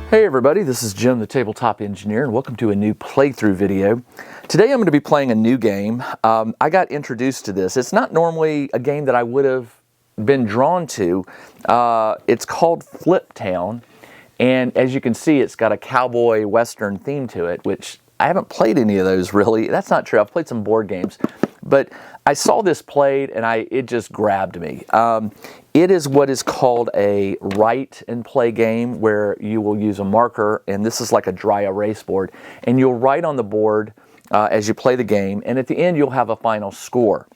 Hey everybody, this is Jim the Tabletop Engineer and welcome to a new playthrough video. Today I'm going to be playing a new game. I got introduced to this. It's not normally a game that I would have been drawn to. It's called Fliptown, and as you can see it's got a cowboy western theme to it, which I haven't played any of those really. That's not true. I've played some board games, but I saw this played and it just grabbed me. It is what is called a write and play game, where you will use a marker, and this is like a dry erase board, and you'll write on the board as you play the game, and at the end you'll have a final score.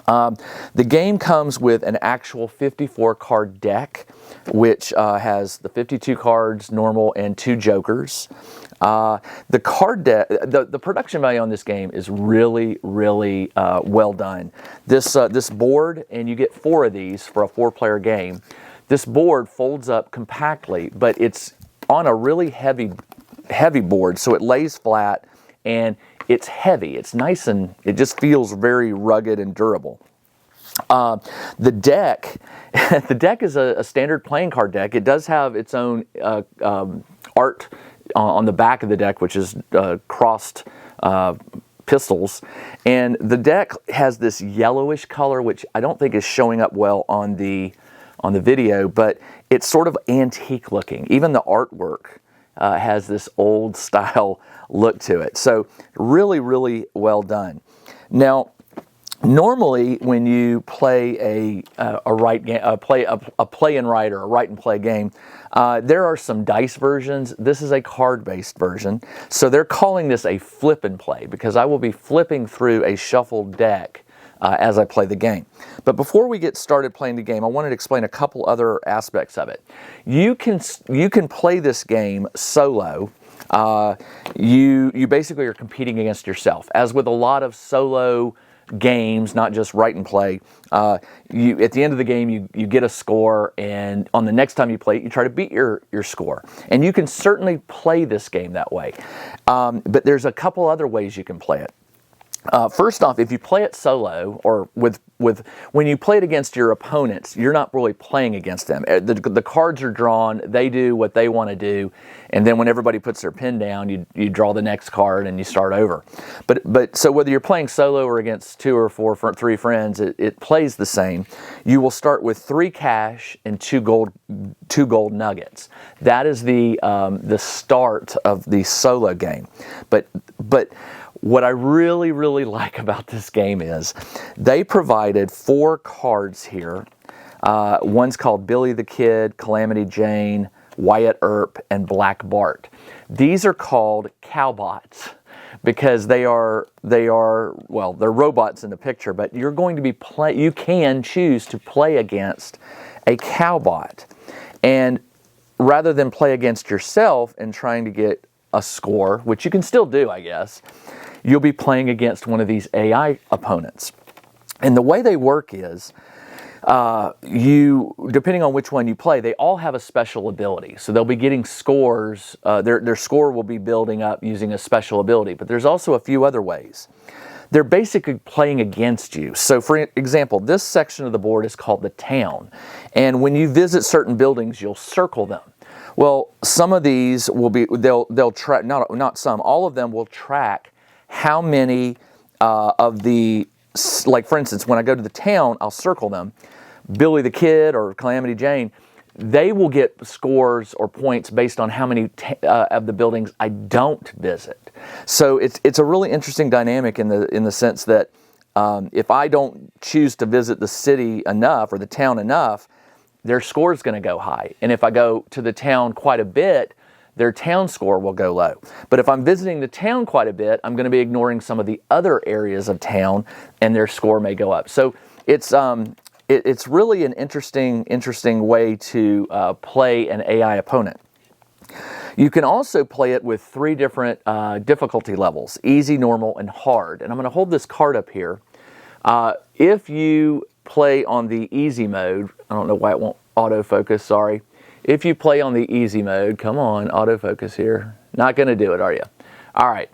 The game comes with an actual 54 card deck, which has the 52 cards normal and 2 jokers. The card deck, the production value on this game is really well done. This board, and you get 4 of these for a 4-player game. This board folds up compactly, but it's on a really heavy board, so it lays flat and it's heavy. It's nice, and it just feels very rugged and durable. The deck is a standard playing card deck. It does have its own art on the back of the deck, which is crossed pistols, and the deck has this yellowish color, which I don't think is showing up well on the video, but it's sort of antique looking. Even the artwork has this old style look to it. So really well done. Now, normally when you play a play and write or a write and play game, there are some dice versions. This is a card-based version, so they're calling this a flip and play because I will be flipping through a shuffled deck as I play the game. But before we get started playing the game, I wanted to explain a couple other aspects of it. You can play this game solo. You basically are competing against yourself, as with a lot of solo games, not just write and play. At the end of the game, you get a score, and on the next time you play it, you try to beat your score. And you can certainly play this game that way. But there's a couple other ways you can play it. First off, if you play it solo, or when you play it against your opponents, you're not really playing against them. The cards are drawn, they do what they want to do, and then when everybody puts their pin down, you draw the next card and you start over. But so whether you're playing solo or against 2 or 4, 3 friends, it plays the same. You will start with 3 cash and 2 gold nuggets. That is the start of the solo game. But what I really like about this game is they provided 4 cards here. One's called Billy the Kid, Calamity Jane, Wyatt Earp, and Black Bart. These are called cowbots because they're robots in the picture, but you're going to be you can choose to play against a cowbot. And rather than play against yourself and trying to get a score, which you can still do, I guess, you'll be playing against one of these AI opponents. And the way they work is, depending on which one you play, they all have a special ability. So they'll be getting scores, their score will be building up using a special ability, but there's also a few other ways. They're basically playing against you. So for example, this section of the board is called the town. And when you visit certain buildings, you'll circle them. Well, some of these will be, they'll track, not some, all of them will track how many of the, like for instance, when I go to the town, I'll circle them. Billy the Kid or Calamity Jane, they will get scores or points based on how many of the buildings I don't visit. So it's a really interesting dynamic in the sense that if I don't choose to visit the city enough or the town enough, their score is going to go high. And if I go to the town quite a bit, their town score will go low. But if I'm visiting the town quite a bit, I'm going to be ignoring some of the other areas of town, and their score may go up. So it's really an interesting way to play an AI opponent. You can also play it with 3 different difficulty levels: easy, normal, and hard. And I'm going to hold this card up here. If you play on the easy mode, I don't know why it won't autofocus, sorry. If you play on the easy mode, come on, autofocus here. Not going to do it, are you? All right.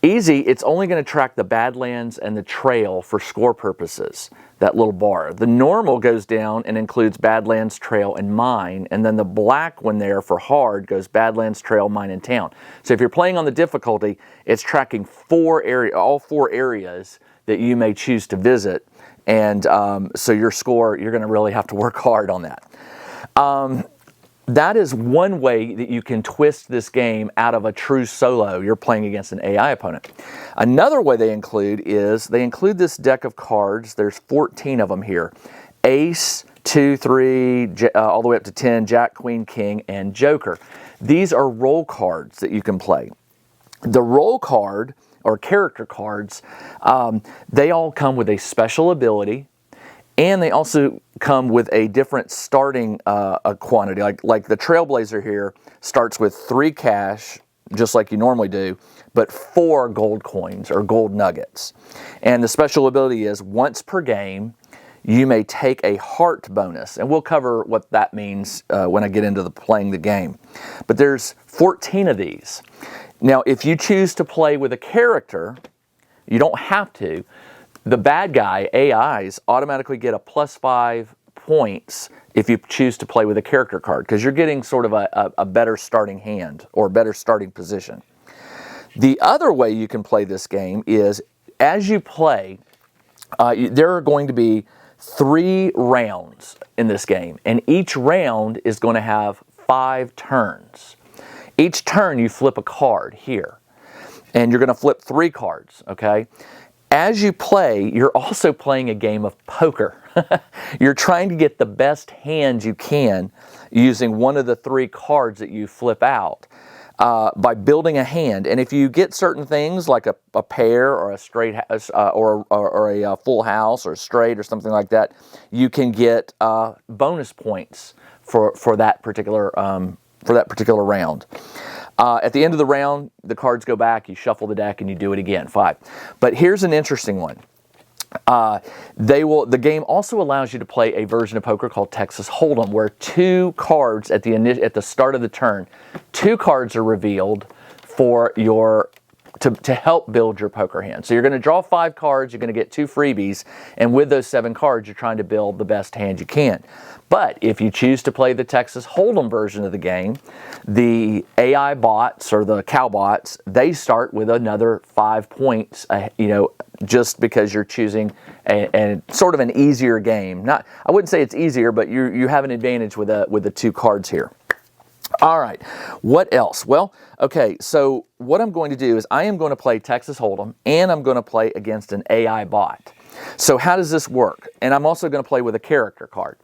Easy, it's only going to track the Badlands and the Trail for score purposes, that little bar. The normal goes down and includes Badlands, Trail, and Mine, and then the black one there for hard goes Badlands, Trail, Mine, and Town. So if you're playing on the difficulty, it's tracking all four areas that you may choose to visit, and so your score, you're going to really have to work hard on that. That is one way that you can twist this game out of a true solo. You're playing against an AI opponent. Another way they include this deck of cards. There's 14 of them here. Ace, 2, 3, all the way up to 10, Jack, Queen, King, and Joker. These are role cards that you can play. The role card, or character cards, they all come with a special ability, and they also come with a different starting quantity. Like the Trailblazer here starts with 3 cash, just like you normally do, but 4 gold coins or gold nuggets. And the special ability is once per game, you may take a heart bonus. And we'll cover what that means when I get into playing the game. But there's 14 of these. Now, if you choose to play with a character, you don't have to. The bad guy, AIs, automatically get a +5 points if you choose to play with a character card, because you're getting sort of a better starting hand or better starting position. The other way you can play this game is, as you play, there are going to be 3 rounds in this game, and each round is going to have 5 turns. Each turn you flip a card here, and you're going to flip 3 cards, okay? As you play, you're also playing a game of poker. You're trying to get the best hand you can using one of the 3 cards that you flip out by building a hand. And if you get certain things like a pair or a straight or a full house or a straight or something like that, you can get bonus points for that particular round. At the end of the round, the cards go back, you shuffle the deck, and you do it again, 5. But here's an interesting one. The game also allows you to play a version of poker called Texas Hold'em, where 2 cards at the start of the turn, 2 cards are revealed for to help build your poker hand. So you're going to draw 5 cards, you're going to get 2 freebies, and with those 7 cards, you're trying to build the best hand you can. But if you choose to play the Texas Hold'em version of the game, the AI bots or the cow bots, they start with another 5 points, just because you're choosing a sort of an easier game. I wouldn't say it's easier, but you have an advantage with the 2 cards here. All right, what else? Well, okay, so what I'm going to do is I am going to play Texas Hold'em, and I'm going to play against an AI bot. So how does this work? And I'm also going to play with a character card.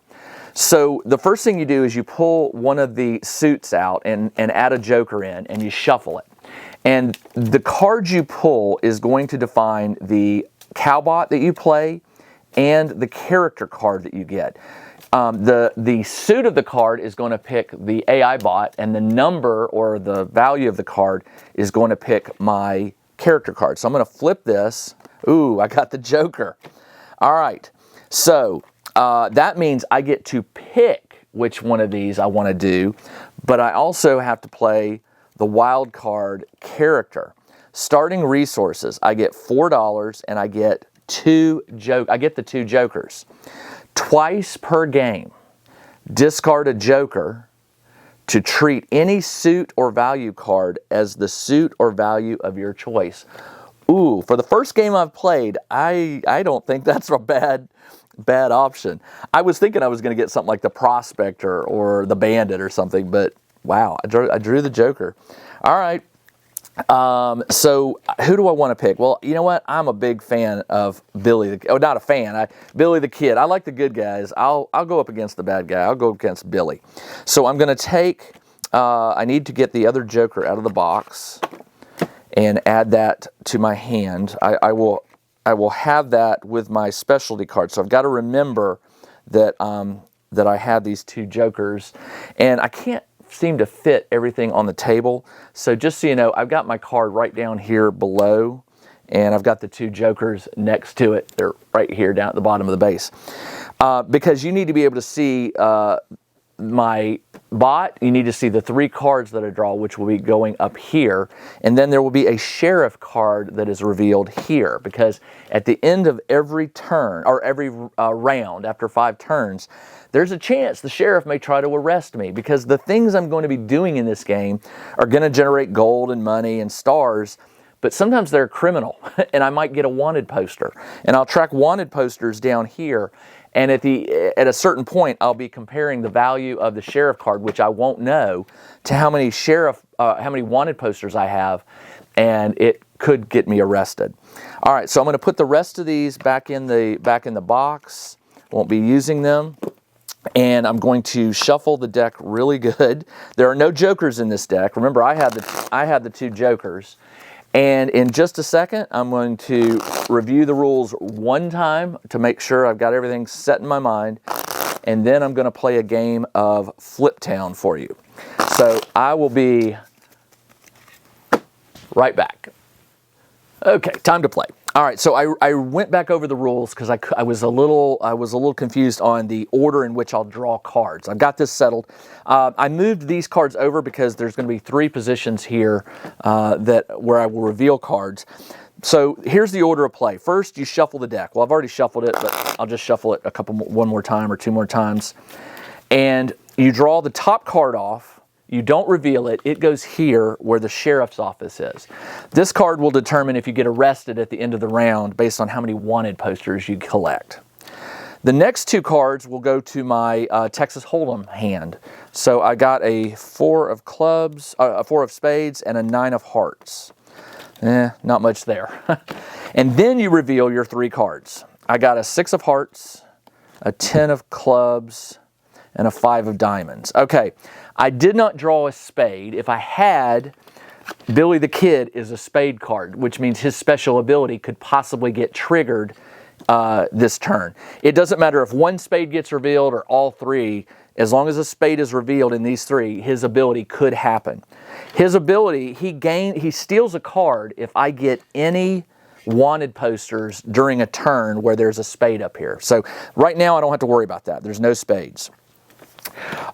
So the first thing you do is you pull one of the suits out and add a joker in, and you shuffle it. And the card you pull is going to define the cowbot that you play and the character card that you get. The suit of the card is going to pick the AI bot, and the number or the value of the card is going to pick my character card. So I'm going to flip this. Ooh, I got the joker. All right, so that means I get to pick which one of these I want to do, but I also have to play the wild card character. Starting resources, I get $4, and I get the 2 jokers. Twice per game, discard a joker to treat any suit or value card as the suit or value of your choice. Ooh, for the first game I've played, I don't think that's a bad option. I was thinking I was going to get something like the Prospector or the Bandit or something, but wow, I drew the joker. All right. So who do I want to pick? Well, you know what? I'm a big fan of Billy. Not a fan. Billy the Kid. I like the good guys. I'll go up against the bad guy. I'll go against Billy. So I'm going to take. I need to get the other joker out of the box and add that to my hand. I will have that with my specialty card. So I've got to remember that I have these 2 jokers, and I can't seem to fit everything on the table. So just so you know, I've got my card right down here below, and I've got the 2 jokers next to it. They're right here down at the bottom of the base. Because you need to be able to see my bot, you need to see the 3 cards that I draw, which will be going up here. And then there will be a sheriff card that is revealed here, because at the end of every turn, or every round after 5 turns, there's a chance the sheriff may try to arrest me, because the things I'm going to be doing in this game are going to generate gold and money and stars, but sometimes they're criminal, and I might get a wanted poster. And I'll track wanted posters down here, and at a certain point, I'll be comparing the value of the sheriff card, which I won't know, to how many wanted posters I have, and it could get me arrested. All right, so I'm going to put the rest of these back in the box. Won't be using them. And I'm going to shuffle the deck really good. There are no jokers in this deck. Remember, I had the 2 jokers. And in just a second, I'm going to review the rules one time to make sure I've got everything set in my mind. And then I'm going to play a game of Fliptown for you. So I will be right back. Okay, time to play. All right, so I went back over the rules because I was a little confused on the order in which I'll draw cards. I've got this settled. I moved these cards over because there's going to be 3 positions here where I will reveal cards. So here's the order of play. First, you shuffle the deck. Well, I've already shuffled it, but I'll just shuffle it one more time or 2 more times. And you draw the top card off. You don't reveal it. It goes here where the sheriff's office is. This card will determine if you get arrested at the end of the round based on how many wanted posters you collect. The next 2 cards will go to my Texas Hold'em hand. So I got a 4 of clubs, a 4 of spades, and a 9 of hearts. Not much there. And then you reveal your 3 cards. I got a 6 of hearts, a 10 of clubs, and a 5 of diamonds. Okay, I did not draw a spade. If I had, Billy the Kid is a spade card, which means his special ability could possibly get triggered this turn. It doesn't matter if 1 spade gets revealed or all 3. As long as a spade is revealed in these 3, his ability could happen. His ability, he steals a card if I get any wanted posters during a turn where there's a spade up here. So right now I don't have to worry about that. There's no spades.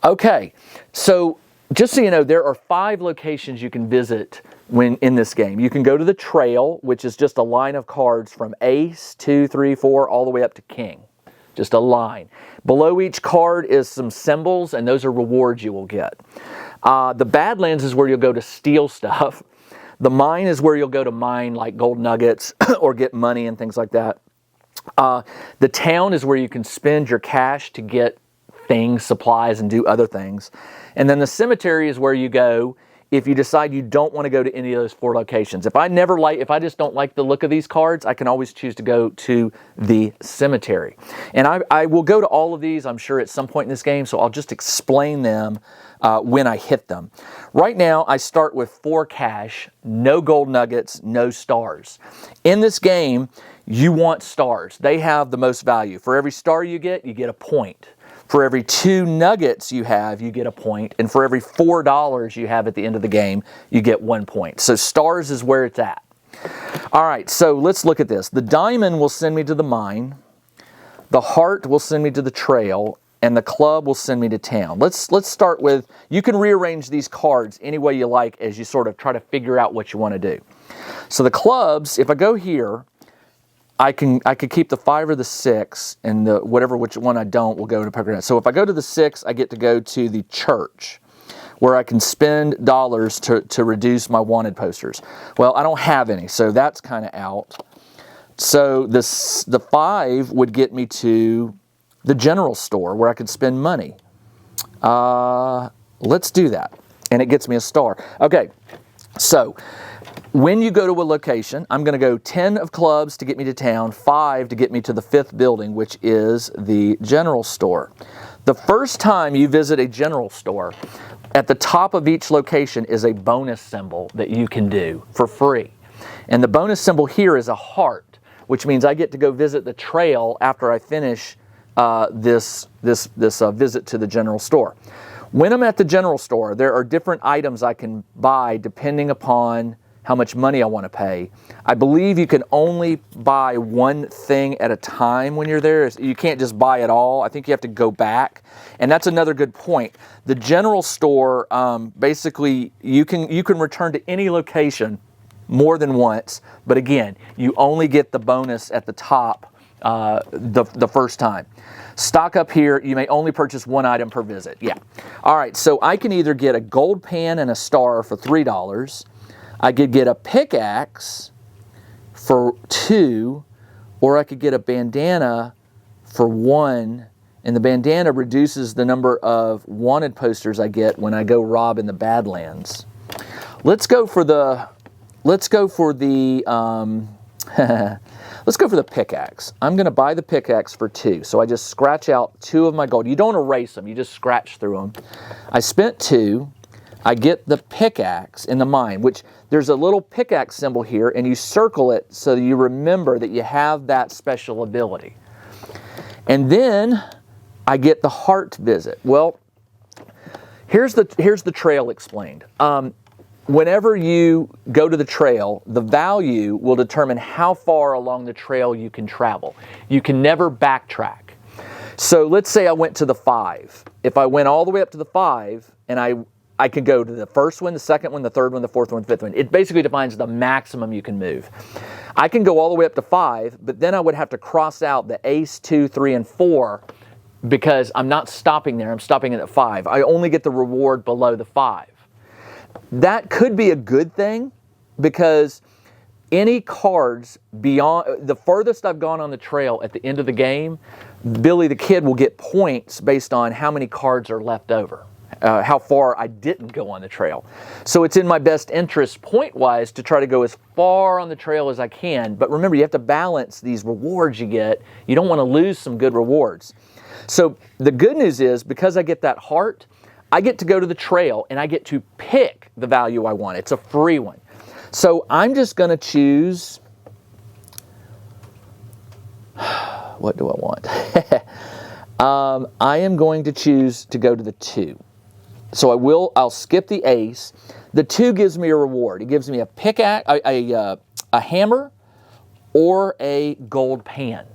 Okay, so just so you know, there are 5 locations you can visit when in this game. You can go to the trail, which is just a line of cards from ace, 2, 3, 4, all the way up to king. Just a line. Below each card is some symbols, and those are rewards you will get. The Badlands is where you'll go to steal stuff. The mine is where you'll go to mine like gold nuggets or get money and things like that. The town is where you can spend your cash to get things, supplies, and do other things. And then the cemetery is where you go if you decide you don't want to go to any of those 4 locations. If I just don't like the look of these cards, I can always choose to go to the cemetery. And I will go to all of these, I'm sure, at some point in this game, so I'll just explain them when I hit them. Right now, I start with 4 cash, no gold nuggets, no stars. In this game, you want stars. They have the most value. For every star you get a point. For every 2 nuggets you have, you get a point. And for every $4 you have at the end of the game, you get 1 point. So stars is where it's at. All right, so let's look at this. The diamond will send me to the mine. The heart will send me to the trail. And the club will send me to town. Let's start with, you can rearrange these cards any way you like as you sort of try to figure out what you want to do. So the clubs, if I go here, I could keep the 5 or the 6, and which one I don't will go to poker net. So if I go to the 6, I get to go to the church, where I can spend dollars to reduce my wanted posters. Well, I don't have any, so that's kind of out. So the 5 would get me to the general store, where I could spend money. Let's do that, and it gets me a star. Okay, so when you go to a location, I'm going to go 10 of clubs to get me to town, 5 to get me to the 5th building, which is the general store. The first time you visit a general store, at the top of each location is a bonus symbol that you can do for free. And the bonus symbol here is a heart, which means I get to go visit the trail after I finish this visit to the general store. When I'm at the general store, there are different items I can buy depending upon how much money I want to pay. I believe you can only buy one thing at a time when you're there. You can't just buy it all. I think you have to go back. And that's another good point. The general store, basically, you can return to any location more than once. But again, you only get the bonus at the top the first time. Stock up here, you may only purchase one item per visit. Yeah. All right, so I can either get a gold pan and a star for $3. I could get a pickaxe for $2, or I could get a bandana for $1, and the bandana reduces the number of wanted posters I get when I go rob in the Badlands. Let's go for the pickaxe. I'm going to buy the pickaxe for $2. So I just scratch out 2 of my gold. You don't erase them. You just scratch through them. I spent $2. I get the pickaxe in the mine, which there's a little pickaxe symbol here, and you circle it so you remember that you have that special ability. And then I get the heart visit. Well, here's the trail explained. Whenever you go to the trail, the value will determine how far along the trail you can travel. You can never backtrack. So let's say I went to the 5. If I went all the way up to the 5, and I can go to the first one, the second one, the third one, the fourth one, the fifth one. It basically defines the maximum you can move. I can go all the way up to 5, but then I would have to cross out the ace, 2, 3, and 4 because I'm not stopping there. I'm stopping it at 5. I only get the reward below the 5. That could be a good thing because any cards beyond the furthest I've gone on the trail at the end of the game, Billy the Kid will get points based on how many cards are left over. How far I didn't go on the trail. So it's in my best interest point-wise to try to go as far on the trail as I can. But remember, you have to balance these rewards you get. You don't want to lose some good rewards. So the good news is, because I get that heart, I get to go to the trail and I get to pick the value I want. It's a free one. So I'm just going to choose... What do I want? I am going to choose to go to the 2. So I'll skip the ace. The 2 gives me a reward. It gives me a pickaxe, a hammer, or a gold pan.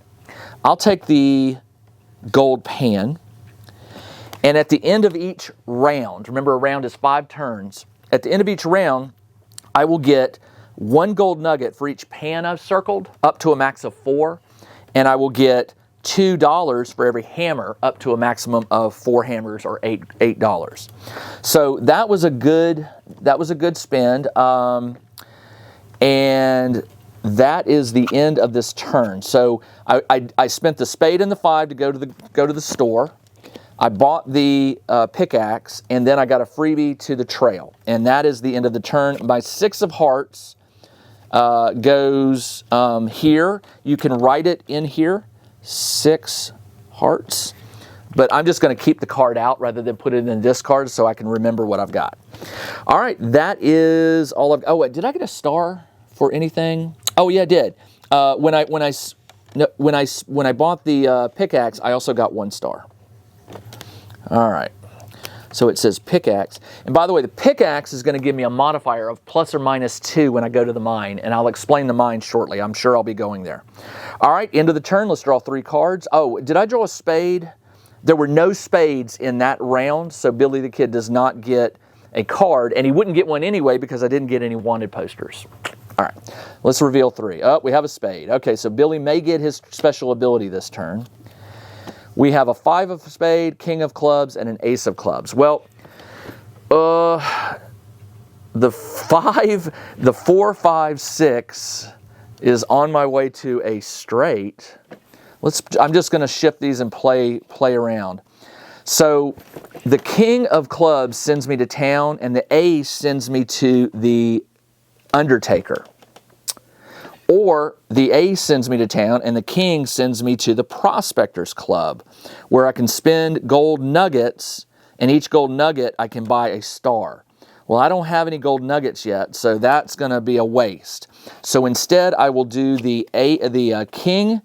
I'll take the gold pan. And at the end of each round, remember a round is 5 turns. At the end of each round, I will get 1 gold nugget for each pan I've circled, up to a max of 4. And I will get $2 for every hammer, up to a maximum of 4 hammers, or $8. So that was a good spend, and that is the end of this turn. So I spent the spade and the 5 to go to the store. I bought the pickaxe, and then I got a freebie to the trail, and that is the end of the turn. My 6 of hearts goes here. You can write it in here. 6 hearts, but I'm just going to keep the card out rather than put it in the discard so I can remember what I've got. All right, that is all of. Oh, wait, did I get a star for anything? Oh yeah, I did. When I bought the pickaxe, I also got 1 star. All right. So it says pickaxe. And by the way, the pickaxe is going to give me a modifier of plus or minus 2 when I go to the mine. And I'll explain the mine shortly. I'm sure I'll be going there. All right, end of the turn. Let's draw 3 cards. Oh, did I draw a spade? There were no spades in that round, so Billy the Kid does not get a card. And he wouldn't get one anyway because I didn't get any wanted posters. All right, let's reveal 3. Oh, we have a spade. Okay, so Billy may get his special ability this turn. We have a 5 of spade, king of clubs, and an ace of clubs. Well, the 4, 5, 6 is on my way to a straight. I'm just going to shift these and play around. So the king of clubs sends me to town, and the ace sends me to the Undertaker. Or the ace sends me to town, and the king sends me to the Prospectors Club, where I can spend gold nuggets, and each gold nugget I can buy a star. Well, I don't have any gold nuggets yet, so that's going to be a waste. So instead, I will do the king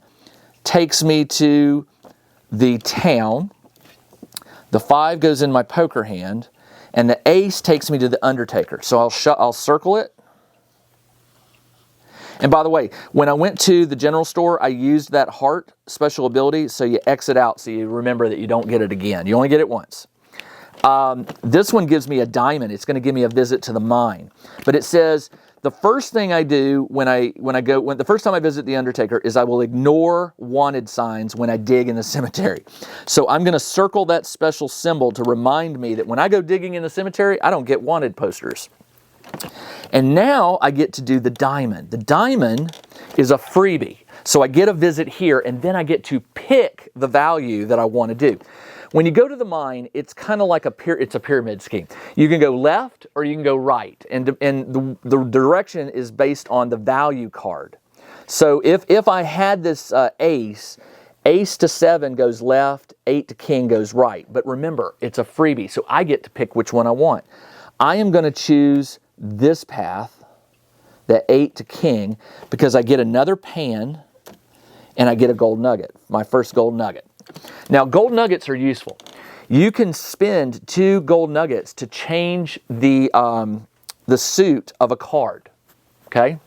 takes me to the town. The 5 goes in my poker hand, and the ace takes me to the Undertaker. So I'll circle it. And by the way, when I went to the general store, I used that heart special ability, so you exit out so you remember that you don't get it again. You only get it once. This one gives me a diamond. It's going to give me a visit to the mine. But it says the first thing I do the first time I visit the Undertaker is I will ignore wanted signs when I dig in the cemetery. So I'm going to circle that special symbol to remind me that when I go digging in the cemetery, I don't get wanted posters. And now I get to do the diamond. The diamond is a freebie. So I get a visit here, and then I get to pick the value that I want to do. When you go to the mine, it's kind of like a pyramid scheme. You can go left or you can go right, and the direction is based on the value card. So if I had this ace to 7 goes left, 8 to king goes right. But remember, it's a freebie, so I get to pick which one I want. I am going to choose this path, the 8 to king, because I get another pan and I get a gold nugget, my first gold nugget. Now, gold nuggets are useful. You can spend 2 gold nuggets to change the suit of a card. Okay,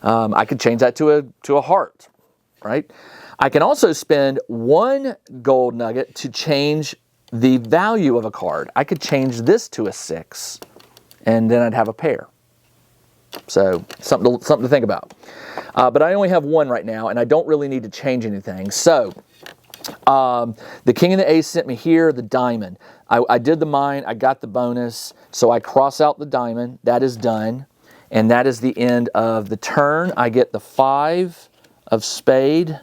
I could change that to a heart, right? I can also spend 1 gold nugget to change the value of a card. I could change this to a 6, and then I'd have a pair. So something to think about. But I only have 1 right now, and I don't really need to change anything. So the king and the ace sent me here, the diamond. I did the mine, I got the bonus, so I cross out the diamond. That is done, and that is the end of the turn. I get the 5 of spade.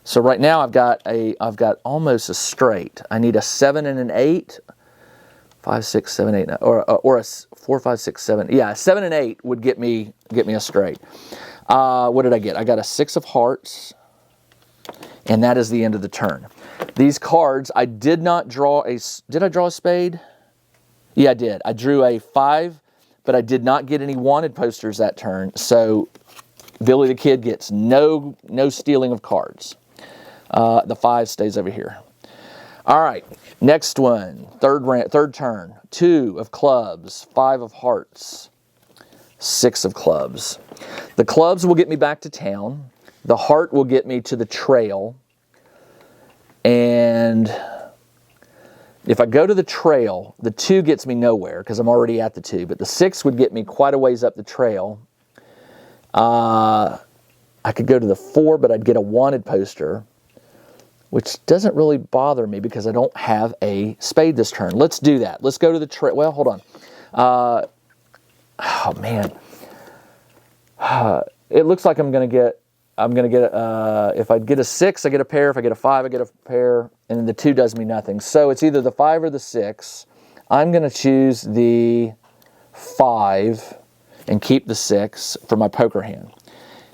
So right now I've got almost a straight. I need a 7 and an 8. 5, 6, 7, 8, or a 4, 5, 6, 7. Yeah, 7 and 8 would get me a straight. What did I get? I got a 6 of hearts, and that is the end of the turn. These cards, I did not draw a. Did I draw a spade? Yeah, I did. I drew a 5, but I did not get any wanted posters that turn. So Billy the Kid gets no stealing of cards. The 5 stays over here. All right, next one, third turn. 2 of clubs, 5 of hearts, 6 of clubs. The clubs will get me back to town. The heart will get me to the trail. And if I go to the trail, the 2 gets me nowhere because I'm already at the 2. But the 6 would get me quite a ways up the trail. I could go to the 4, but I'd get a wanted poster, which doesn't really bother me because I don't have a spade this turn. Let's do that. Let's go to the trail. Well, hold on. Oh man, it looks like I'm gonna get. If I get a 6, I get a pair. If I get a 5, I get a pair, and then the 2 does me nothing. So it's either the 5 or the 6. I'm gonna choose the 5 and keep the 6 for my poker hand.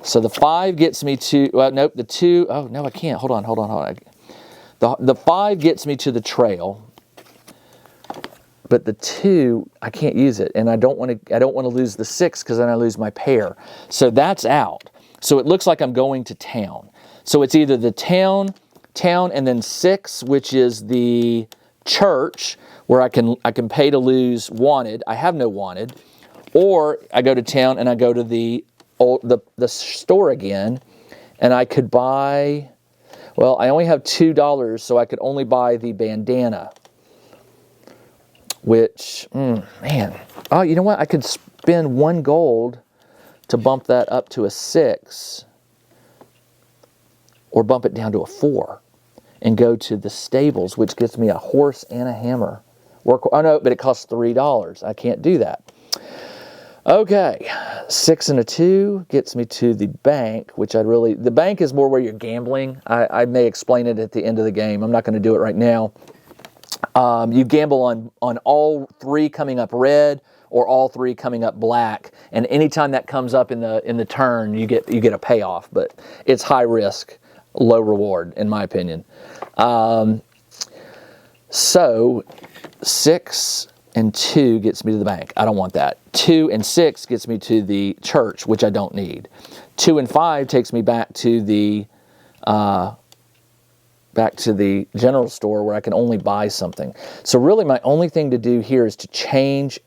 So the 5 gets me to, well, nope, the 2, oh, no, I can't. Hold on. The 5 gets me to the trail, but the 2, I can't use it, and I don't want to lose the 6 because then I lose my pair. So that's out. So it looks like I'm going to town. So it's either the town, and then 6, which is the church, where I can pay to lose wanted. I have no wanted. Or I go to town and I go to the store again, and I could buy, well, I only have $2, so I could only buy the bandana, which, man, oh, you know what? I could spend 1 gold to bump that up to a 6, or bump it down to a 4, and go to the stables, which gets me a horse and a hammer. Oh no, but it costs $3. I can't do that. Okay, 6 and a 2 gets me to the bank, which the bank is more where you're gambling. I may explain it at the end of the game. I'm not going to do it right now. You gamble on all 3 coming up red or all 3 coming up black, and anytime that comes up in the turn, you get a payoff. But it's high risk, low reward, in my opinion. So 6 and 2 gets me to the bank. I don't want that. 2 and 6 gets me to the church, which I don't need. 2 and 5 takes me back to the general store where I can only buy something. So really my only thing to do here is to change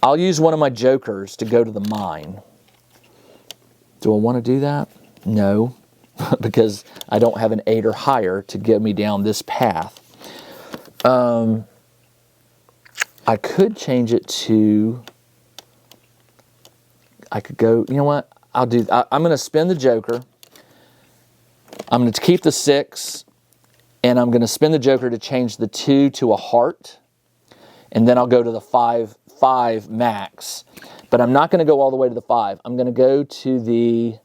I'll use one of my jokers to go to the mine. Do I want to do that? No, because I don't have an 8 or higher to get me down this path. I could change it to, I could go, you know what? I'm going to spin the joker. I'm going to keep the 6, and I'm going to spin the joker to change the 2 to a heart. And then I'll go to the 5 max. But I'm not going to go all the way to the 5. I'm going to go to the,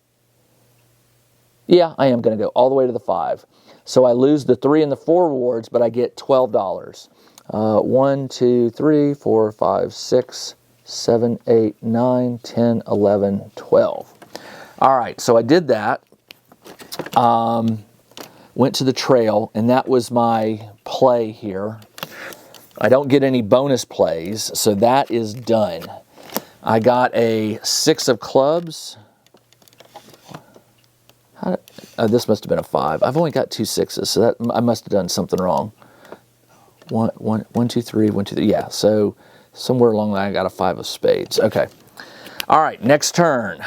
yeah, I am going to go all the way to the 5. So I lose the 3 and the 4 rewards, but I get $12. 1, 2, 3, 4, 5, 6, 7, 8, 9, 10, 11, 12. All right, so I did that. Went to the trail, and that was my play here. I don't get any bonus plays, so that is done. I got a 6 of clubs. This must have been a 5. I've only got 2 6s, so that I must have done something wrong. 1, 2, 3, 1, 2, 3. Yeah, so somewhere along the line I got a 5 of spades. Okay. All right, next turn.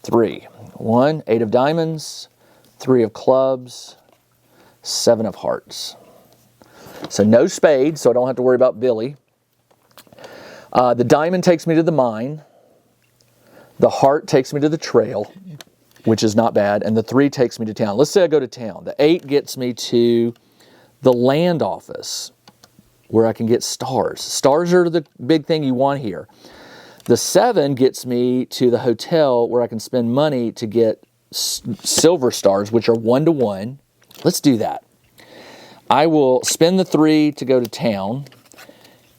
3. 1, 8 of diamonds, 3 of clubs, 7 of hearts. So no spades, so I don't have to worry about Billy. The diamond takes me to the mine. The heart takes me to the trail, which is not bad. And the 3 takes me to town. Let's say I go to town. The 8 gets me to the land office, where I can get stars. Stars are the big thing you want here. The 7 gets me to the hotel, where I can spend money to get silver stars, which are 1 to 1. Let's do that. I will spend the 3 to go to town,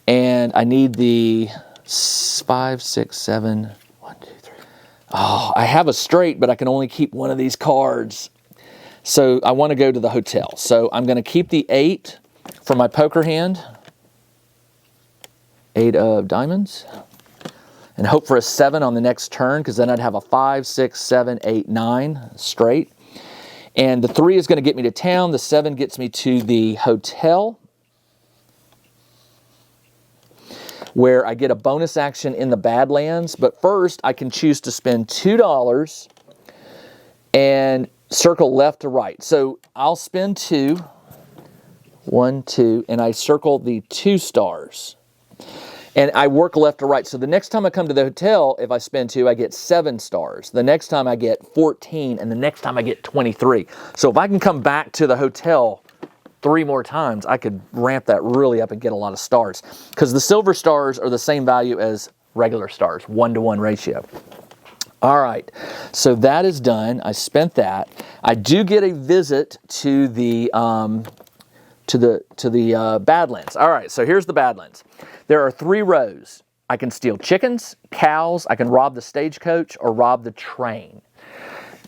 and I need the 5, 6, 7, 1, 2, 3. Oh, I have a straight, but I can only keep one of these cards. So I want to go to the hotel. So I'm going to keep the 8 for my poker hand. 8 of diamonds. And hope for a 7 on the next turn, because then I'd have a 5, 6, 7, 8, 9 straight. And the 3 is going to get me to town. The 7 gets me to the hotel, where I get a bonus action in the Badlands. But first, I can choose to spend $2 and circle left to right. So I'll spend 2, 1, 2, and I circle the 2 stars. And I work left to right. So the next time I come to the hotel, if I spend 2, I get 7 stars. The next time I get 14, and the next time I get 23. So if I can come back to the hotel 3 more times, I could ramp that really up and get a lot of stars. Because the silver stars are the same value as regular stars, 1 to 1 ratio. All right, so that is done. I spent that. I do get a visit to the Badlands. All right, so here's the Badlands. There are 3 rows. I can steal chickens, cows, I can rob the stagecoach, or rob the train.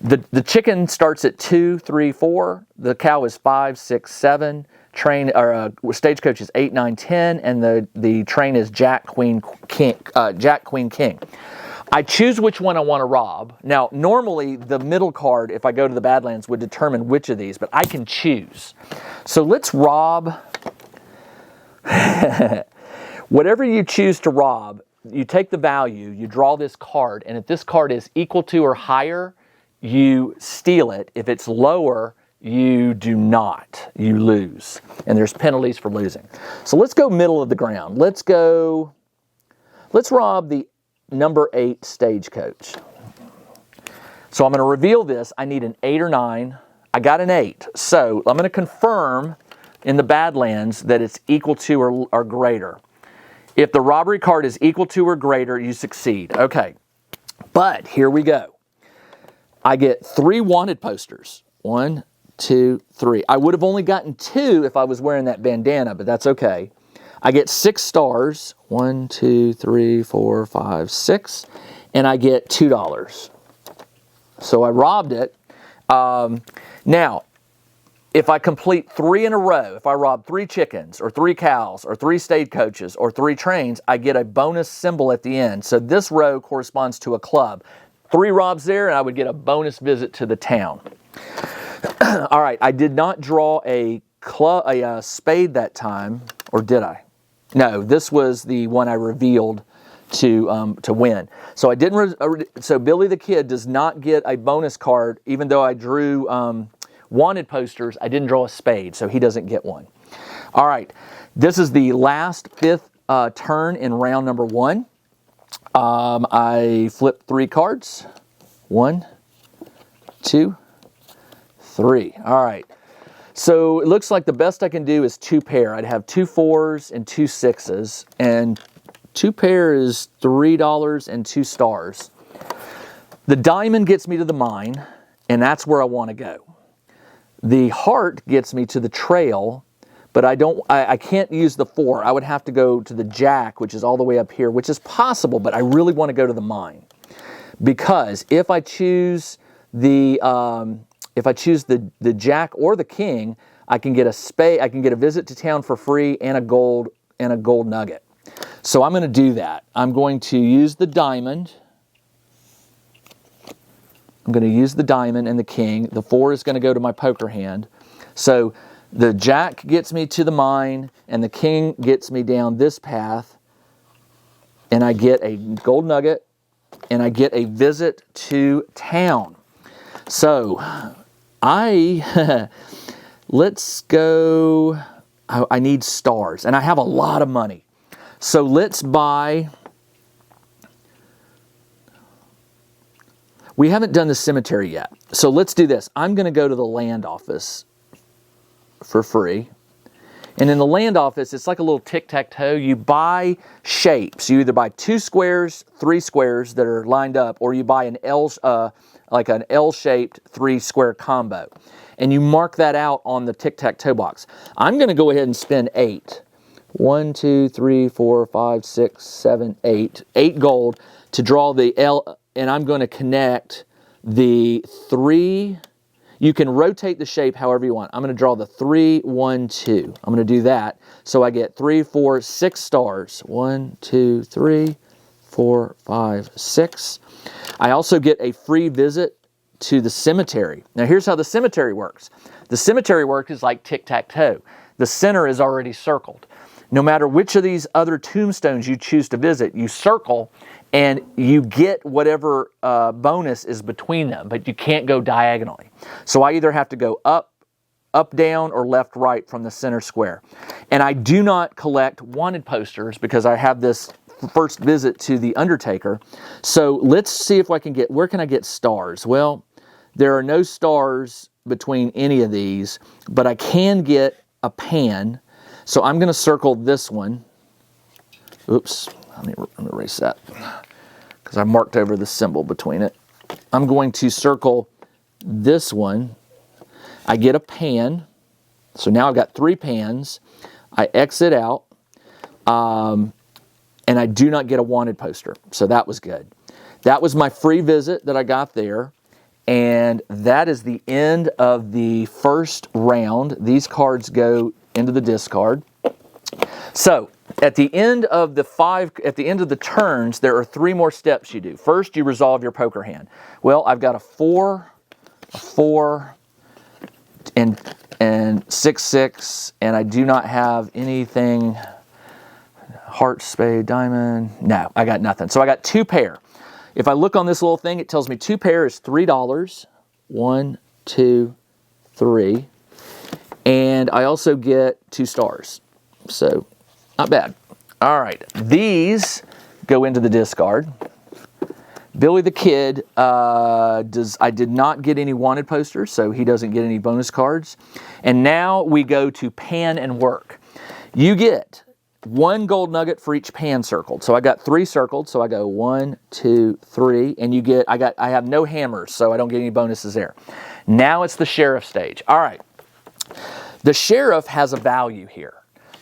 The chicken starts at 2, 3, 4. The cow is 5, 6, 7. Train or stagecoach is 8, 9, 10, and the train is Jack, Queen, King. I choose which one I want to rob. Now, normally the middle card, if I go to the Badlands, would determine which of these, but I can choose. So let's rob. Whatever you choose to rob, you take the value, you draw this card, and if this card is equal to or higher, you steal it. If it's lower, you do not. You lose. And there's penalties for losing. So let's go middle of the ground. Let's rob the number 8 stagecoach. So I'm going to reveal this. I need an 8 or 9. I got an 8. So I'm going to confirm in the Badlands that it's equal to or greater. If the robbery card is equal to or greater, you succeed. Okay, but here we go. I get 3 wanted posters. 1, 2, 3. I would have only gotten 2 if I was wearing that bandana, but that's okay. I get 6 stars. 1, 2, 3, 4, 5, 6. And I get $2. So I robbed it. Now, if I complete 3 in a row, if I rob 3 chickens or 3 cows or 3 stagecoaches or 3 trains, I get a bonus symbol at the end. So this row corresponds to a club. 3 robs there, and I would get a bonus visit to the town. All right, I did not draw a spade that time, or did I? No, this was the one I revealed to win. So I didn't. So Billy the Kid does not get a bonus card, even though I drew wanted posters. I didn't draw a spade, so he doesn't get one. All right, this is the last fifth turn in round number 1. I flip 3 cards. 1, 2, 3. All right. So it looks like the best I can do is 2 pair. I'd have 2 4s and 2 6s, and 2 pair is $3 and 2 stars. The diamond gets me to the mine, and that's where I want to go. The heart gets me to the trail, but I can't use the 4. I would have to go to the jack, which is all the way up here, which is possible, but I really want to go to the mine. Because if I choose the jack or the king, I can get a spade. I can get a visit to town for free and a gold nugget. So I'm going to do that. I'm going to use the diamond. I'm going to use the diamond and the king. The 4 is going to go to my poker hand. So the jack gets me to the mine, and the king gets me down this path, and I get a gold nugget, and I get a visit to town. So let's go. I need stars, and I have a lot of money. So let's buy. We haven't done the cemetery yet. So let's do this. I'm going to go to the land office for free. And in the land office, it's like a little tic-tac-toe. You buy shapes. You either buy 2 squares, 3 squares that are lined up, or you buy an like an L-shaped 3-square combo. And you mark that out on the tic-tac-toe box. I'm going to go ahead and spend 8. 1, 2, 3, 4, 5, 6, 7, 8. 8 gold to draw the L, and I'm going to connect the 3. You can rotate the shape however you want. I'm going to draw the 3, 1, 2. I'm going to do that. So I get 3, 4, 6 stars. 1, 2, 3, 4, 5, 6. I also get a free visit to the cemetery. Now here's how the cemetery works. The cemetery work is like tic-tac-toe. The center is already circled. No matter which of these other tombstones you choose to visit, you circle and you get whatever bonus is between them, but you can't go diagonally. So I either have to go up, down, or left, right from the center square. And I do not collect wanted posters because I have this first visit to the Undertaker. So let's see if I can get, where can I get stars? Well, there are no stars between any of these, but I can get a pan. So I'm going to circle this one. Oops, let me erase that because I marked over the symbol between it. I'm going to circle this one. I get a pan. So now I've got 3 pans. I exit out. And I do not get a wanted poster. So that was good. That was my free visit that I got there. And that is the end of the first round. These cards go into the discard. So at the end of the turns, there are 3 more steps you do. First, you resolve your poker hand. Well, I've got a 4, and 6, 6, and I do not have anything. Heart, spade, diamond. No, I got nothing. So I got 2 pair. If I look on this little thing, it tells me 2 pair is $3. 1, 2, 3. And I also get 2 stars. So, not bad. All right. These go into the discard. Billy the Kid, I did not get any wanted posters, so he doesn't get any bonus cards. And now we go to pan and work. You get 1 gold nugget for each pan circled. So I got 3 circled. So I go 1, 2, 3, and you get. I have no hammers, so I don't get any bonuses there. Now it's the sheriff stage. All right. The sheriff has a value here.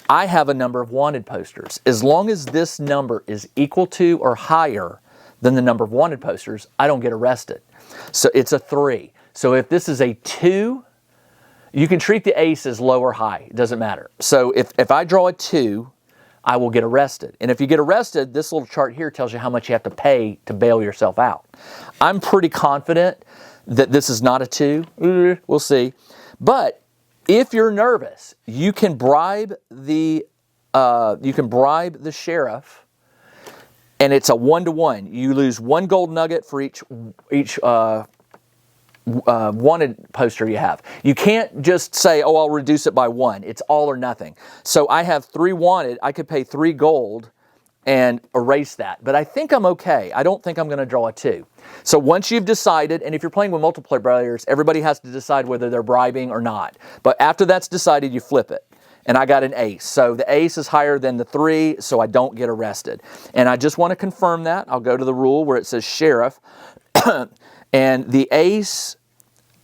I have a number of wanted posters. As long as this number is equal to or higher than the number of wanted posters, I don't get arrested. So it's a 3. So if this is a 2, you can treat the ace as low or high. It doesn't matter. So if I draw a 2, I will get arrested. And if you get arrested, this little chart here tells you how much you have to pay to bail yourself out. I'm pretty confident that this is not a 2. We'll see. But if you're nervous, you can bribe the sheriff, and it's a 1-to-1. You lose 1 gold nugget for each wanted poster you have. You can't just say, oh, I'll reduce it by 1. It's all or nothing. So I have 3 wanted. I could pay 3 gold and erase that. But I think I'm okay. I don't think I'm going to draw a 2. So once you've decided, and if you're playing with multiplayer players, everybody has to decide whether they're bribing or not. But after that's decided, you flip it. And I got an ace. So the ace is higher than the 3, so I don't get arrested. And I just want to confirm that. I'll go to the rule where it says sheriff. And the ace,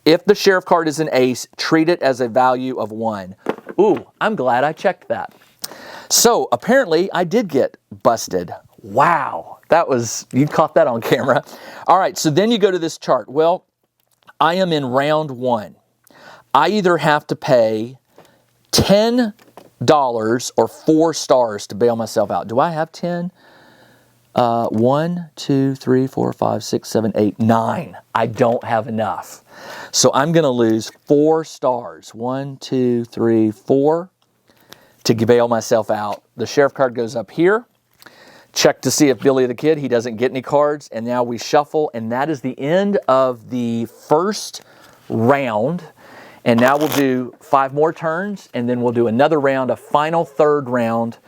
if the sheriff card is an ace, treat it as a value of 1. Ooh, I'm glad I checked that. So apparently I did get busted. Wow, that was, you caught that on camera. All right, so then you go to this chart. Well, I am in round 1. I either have to pay $10 or 4 stars to bail myself out. Do I have 10? 1, 2, 3, 4, 5, 6, 7, 8, 9. I don't have enough. So I'm going to lose 4 stars. 1, 2, 3, 4 to bail myself out. The sheriff card goes up here. Check to see if Billy the Kid, he doesn't get any cards. And now we shuffle, and that is the end of the first round. And now we'll do 5 more turns, and then we'll do another round, a final 3rd round,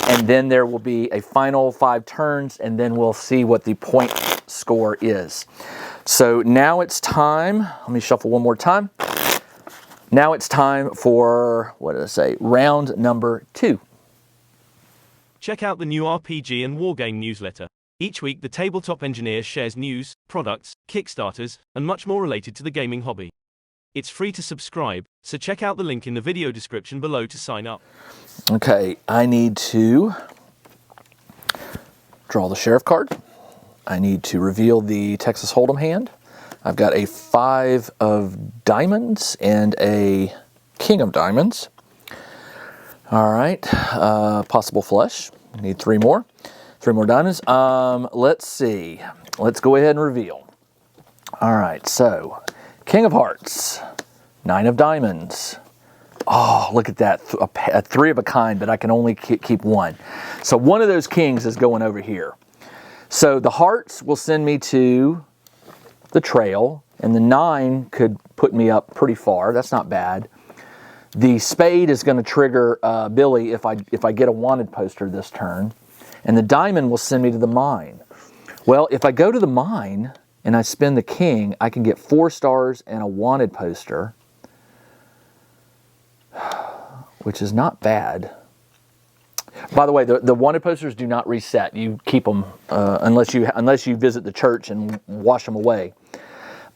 and then there will be a final 5 turns, and then we'll see what the point score is. So now it's time, let me shuffle one more time. Now it's time for, what did I say, round number 2. Check out the new RPG and Wargame newsletter. Each week, the Tabletop Engineer shares news, products, Kickstarters, and much more related to the gaming hobby. It's free to subscribe, so check out the link in the video description below to sign up. Okay, I need to draw the sheriff card. I need to reveal the Texas Hold'em hand. I've got a 5 of diamonds and a king of diamonds. All right, possible flush. I need 3 more. 3 more diamonds. Let's see. Let's go ahead and reveal. All right, so king of hearts, 9 of diamonds. Oh, look at that, a 3 of a kind, but I can only keep 1. So one of those kings is going over here. So the hearts will send me to the trail, and the 9 could put me up pretty far. That's not bad. The spade is going to trigger Billy if I get a wanted poster this turn, and the diamond will send me to the mine. Well, if I go to the mine and I spin the king, I can get 4 stars and a wanted poster, which is not bad. By the way, the wanted posters do not reset. You keep them unless you visit the church and wash them away.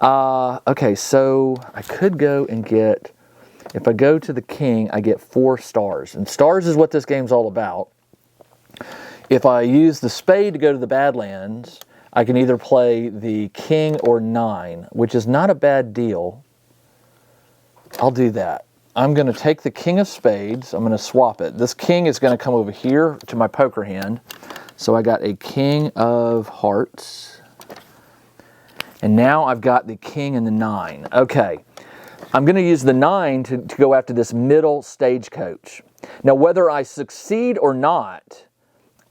Okay, so I could go and get, if I go to the king, I get 4 stars. And stars is what this game's all about. If I use the spade to go to the Badlands, I can either play the king or 9, which is not a bad deal. I'll do that. I'm going to take the king of spades. I'm going to swap it. This king is going to come over here to my poker hand. So I got a king of hearts. And now I've got the king and the 9. Okay. I'm going to use the 9 to go after this middle stagecoach. Now, whether I succeed or not,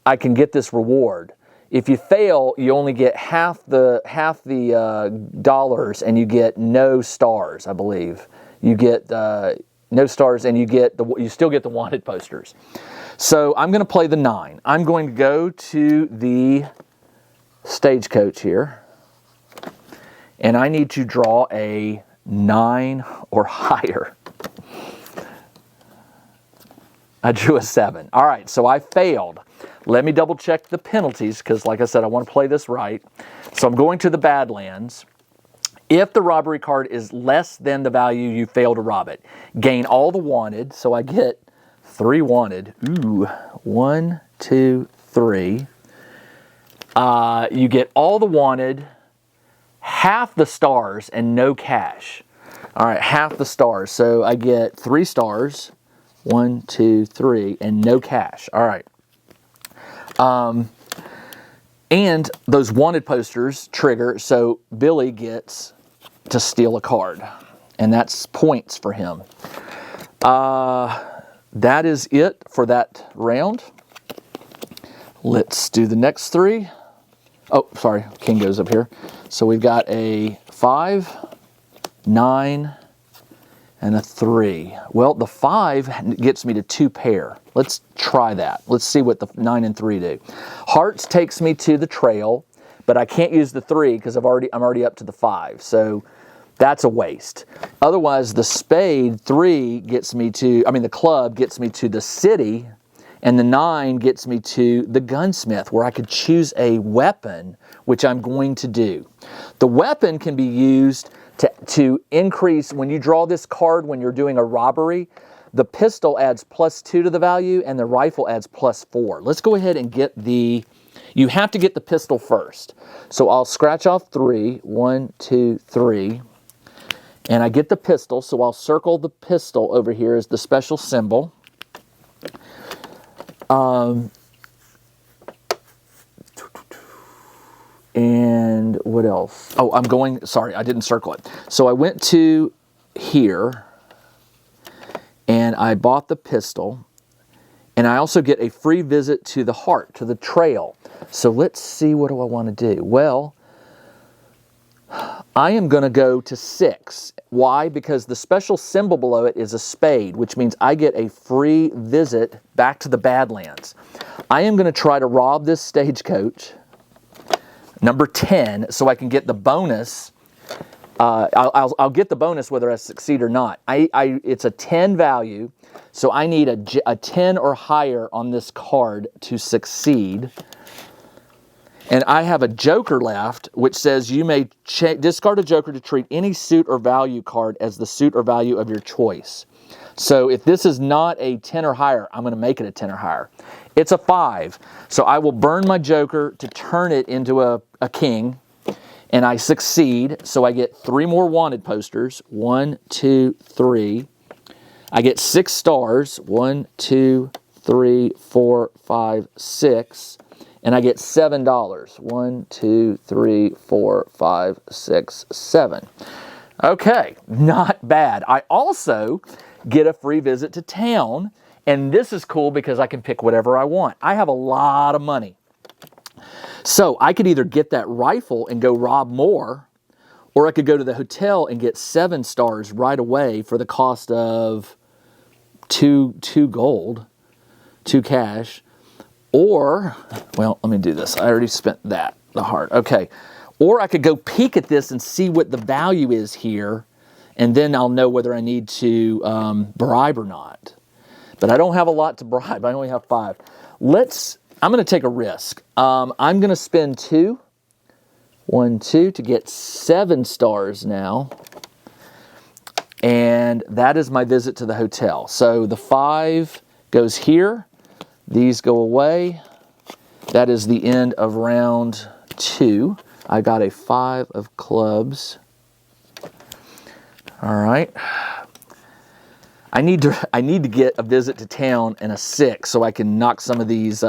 I can get this reward. If you fail, you only get half the dollars, and you get no stars, I believe. You get no stars, and you still get the wanted posters. So I'm going to play the 9. I'm going to go to the stagecoach here, and I need to draw a 9 or higher. I drew a 7. All right, so I failed. Let me double check the penalties, because like I said, I want to play this right. So I'm going to the Badlands. If the robbery card is less than the value you fail to rob it, gain all the wanted. So I get 3 wanted. Ooh, 1, 2, 3. You get all the wanted, half the stars, and no cash. All right, half the stars. So I get 3 stars, 1, 2, 3, and no cash. All right. And those wanted posters trigger, so Billy gets to steal a card, and that's points for him. That is it for that round. Let's do the next 3. Oh, sorry, king goes up here. So we've got a 5, 9, and a 3. Well, the 5 gets me to 2 pair. Let's try that. Let's see what the 9 and 3 do. Hearts takes me to the trail, but I can't use the 3 because I'm already up to the 5. So that's a waste. Otherwise, the spade 3 gets me to, the club gets me to the city, and the 9 gets me to the gunsmith, where I could choose a weapon, which I'm going to do. The weapon can be used to increase, when you draw this card when you're doing a robbery, the pistol adds +2 to the value and the rifle adds +4. Let's go ahead and get you have to get the pistol first. So I'll scratch off 3, 1, 2, 3, and I get the pistol, so I'll circle the pistol over here as the special symbol. And what else? Oh, sorry, I didn't circle it. So I went to here, and I bought the pistol, and I also get a free visit to the heart, to the trail. So let's see, what do I want to do? Well, I am going to go to 6. Why? Because the special symbol below it is a spade, which means I get a free visit back to the Badlands. I am going to try to rob this stagecoach, number 10, so I can get the bonus. I'll get the bonus whether I succeed or not. It's a 10 value, so I need a 10 or higher on this card to succeed. And I have a joker left, which says you may discard a joker to treat any suit or value card as the suit or value of your choice. So if this is not a 10 or higher, I'm going to make it a 10 or higher. It's a 5, so I will burn my joker to turn it into a king, and I succeed, so I get 3 more wanted posters. 1, 2, 3. I get 6 stars. 1, 2, 3, 4, 5, 6. And I get $7. 1, 2, 3, 4, 5, 6, 7. Okay, not bad. I also get a free visit to town, and this is cool because I can pick whatever I want. I have a lot of money. So I could either get that rifle and go rob more, or I could go to the hotel and get 7 stars right away for the cost of 2 gold, 2 cash. Or, well, let me do this. I already spent that, the heart. Okay. Or I could go peek at this and see what the value is here, and then I'll know whether I need to bribe or not. But I don't have a lot to bribe. I only have 5. I'm going to take a risk. I'm going to spend 2, 1, 2 to get 7 stars now. And that is my visit to the hotel. So the 5 goes here. These go away. That is the end of round 2. I got a 5 of clubs. All right. I need to get a visit to town and a 6 so I can knock some of these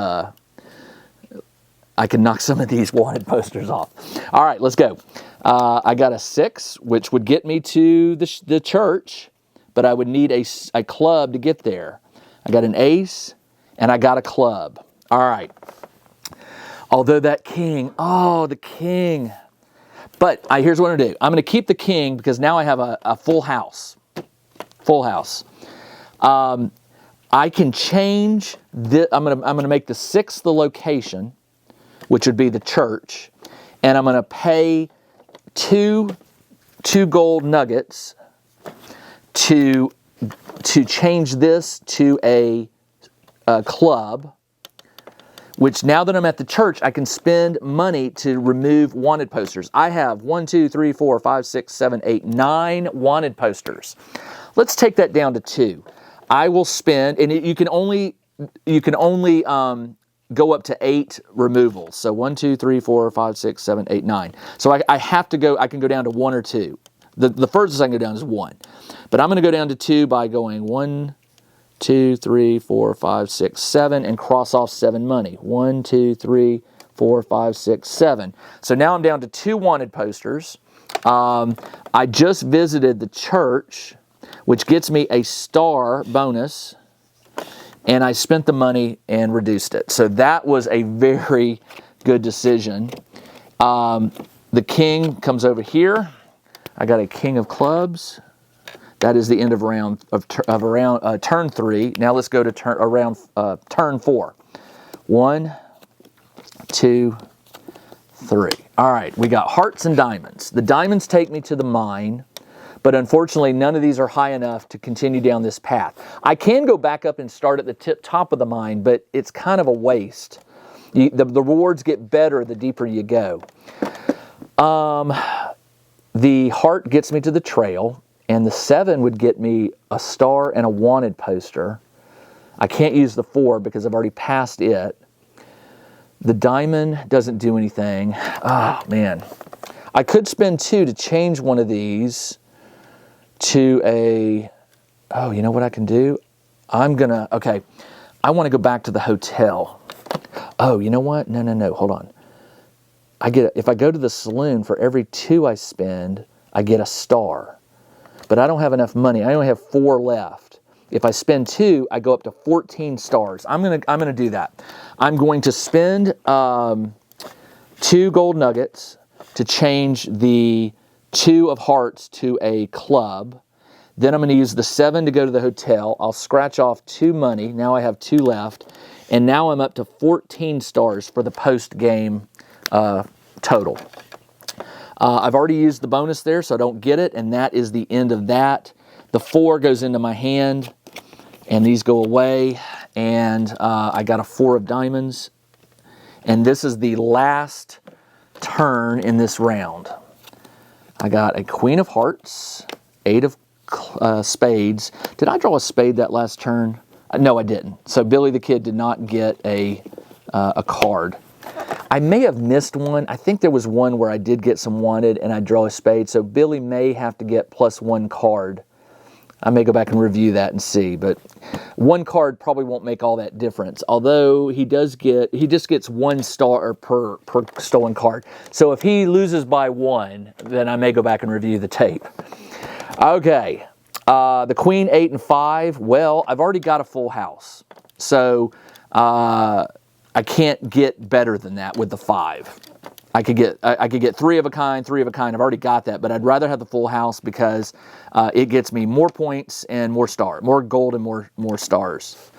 wanted posters off. All right, let's go. I got a 6, which would get me to the church, but I would need a club to get there. I got an ace, and I got a club. All right. Although that king, the king. But here's what I'm going to do. I'm going to keep the king because now I have a full house. Full house. I can change this. I'm going to make the 6 the location, which would be the church, and I'm going to pay 2 gold nuggets to change this to a club, which now that I'm at the church, I can spend money to remove wanted posters. I have 1, 2, 3, 4, 5, 6, 7, 8, 9 wanted posters. Let's take that down to 2. I will spend, and you can only go up to 8 removals. So 1, 2, 3, 4, 5, 6, 7, 8, 9. So I have to go. I can go down to 1 or 2. The furthest I can go down is 1, but I'm going to go down to 2 by going 1, 2, 3, 4, 5, 6, 7, and cross off 7 money. 1, 2, 3, 4, 5, 6, 7. So now I'm down to 2 wanted posters. I just visited the church, which gets me a star bonus, and I spent the money and reduced it. So that was a very good decision. The king comes over here. I got a king of clubs. That is the end of turn 3. Now let's go to turn 4. 1, 2, 3. All right, we got hearts and diamonds. The diamonds take me to the mine, but unfortunately none of these are high enough to continue down this path. I can go back up and start at the top of the mine, but it's kind of a waste. The rewards get better the deeper you go. The heart gets me to the trail, and the 7 would get me a star and a wanted poster. I can't use the 4 because I've already passed it. The diamond doesn't do anything. Oh, man. I could spend 2 to change one of these to a... Oh, you know what I can do? Okay. I want to go back to the hotel. Oh, you know what? No. Hold on. If I go to the saloon, for every 2 I spend, I get a star. But I don't have enough money. I only have 4 left. If I spend 2, I go up to 14 stars. I'm gonna do that. I'm going to spend 2 gold nuggets to change the 2 of hearts to a club. Then I'm going to use the 7 to go to the hotel. I'll scratch off 2 money. Now I have 2 left. And now I'm up to 14 stars for the post-game total. I've already used the bonus there, so I don't get it. And that is the end of that. The 4 goes into my hand. And these go away. And I got a 4 of diamonds. And this is the last turn in this round. I got a queen of hearts, 8 of spades. Did I draw a spade that last turn? No, I didn't. So Billy the Kid did not get a card. I may have missed one. I think there was one where I did get some wanted and I draw a spade. So Billy may have to get +1 card. I may go back and review that and see, but 1 card probably won't make all that difference. Although he just gets 1 star per stolen card. So if he loses by 1, then I may go back and review the tape. Okay, the queen, 8 and 5. Well, I've already got a full house, so I can't get better than that with the 5. I could get 3 of a kind, 3 of a kind. I've already got that, but I'd rather have the full house because it gets me more points and more gold and more stars.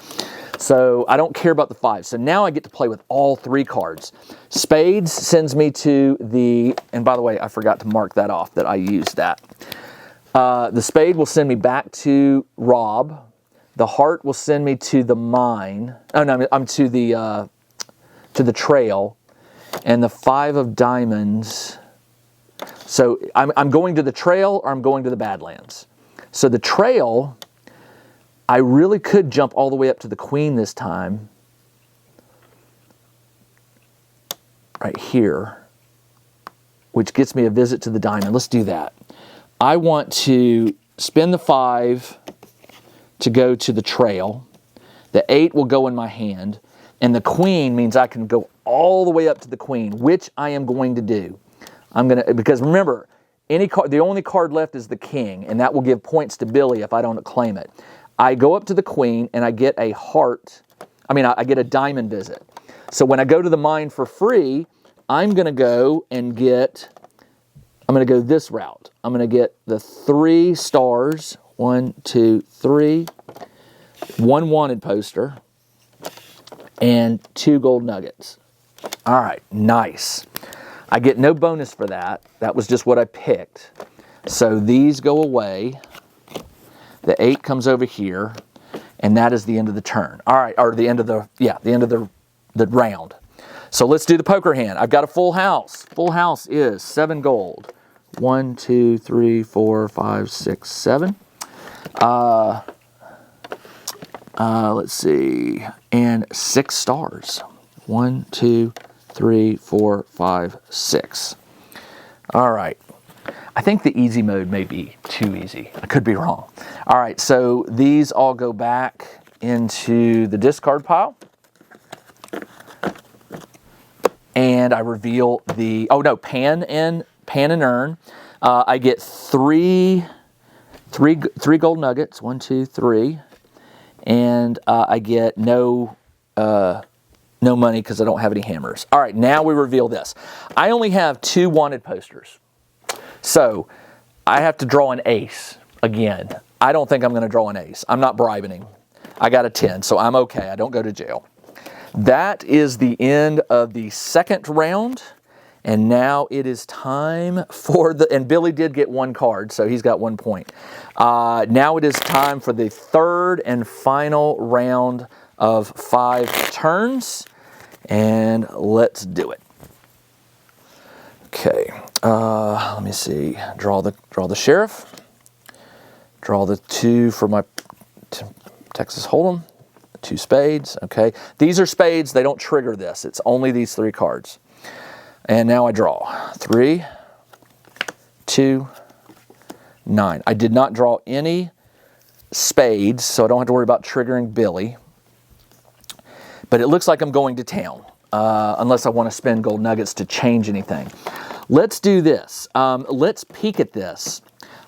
So I don't care about the 5. So now I get to play with all 3 cards. Spades sends me to the, and by the way, I forgot to mark that off that I used that. The spade will send me back to Rob. The heart will send me to the mine. Oh no, I'm to the trail. And the 5 of diamonds. So I'm going to the trail or I'm going to the Badlands. So the trail, I really could jump all the way up to the queen this time. Right here. Which gets me a visit to the diamond. Let's do that. I want to spend the 5 to go to the trail. The 8 will go in my hand. And the queen means I can go all the way up to the queen, which I am going to do. Because remember, the only card left is the king, and that will give points to Billy if I don't claim it. I go up to the queen, and I get a heart. I get a diamond visit. So when I go to the mine for free, I'm going to go this route. I'm going to get the 3 stars, 1, 2, 3, 1 wanted poster, and 2 gold nuggets. All right, nice. I get no bonus for that. That was just what I picked. So these go away. The 8 comes over here, and that is the end of the turn. All right, or the end of the round. So let's do the poker hand. I've got a full house. Full house is 7 gold. 1, 2, 3, 4, 5, 6, 7. Let's see, and 6 stars. 1, 2, 3, 4, 5, 6. All right. I think the easy mode may be too easy. I could be wrong. All right, so these all go back into the discard pile. And I reveal the, pan and urn. I get 3 gold nuggets. 1, 2, 3. And I get no No money because I don't have any hammers. All right, now we reveal this. I only have 2 wanted posters. So I have to draw an ace again. I don't think I'm going to draw an ace. I'm not bribing him. I got a 10, so I'm okay. I don't go to jail. That is the end of the second round. And now it is time for and Billy did get 1 card, so he's got 1 point. Now it is time for the third and final round of 5 turns. And let's do it. Okay, let me see. Draw the sheriff. Draw the 2 for my Texas Hold'em. 2 spades, okay. These are spades, they don't trigger this. It's only these 3 cards. And now I draw 3, 2, 9. I did not draw any spades, so I don't have to worry about triggering Billy. But it looks like I'm going to town, unless I want to spend gold nuggets to change anything. Let's do this. Let's peek at this.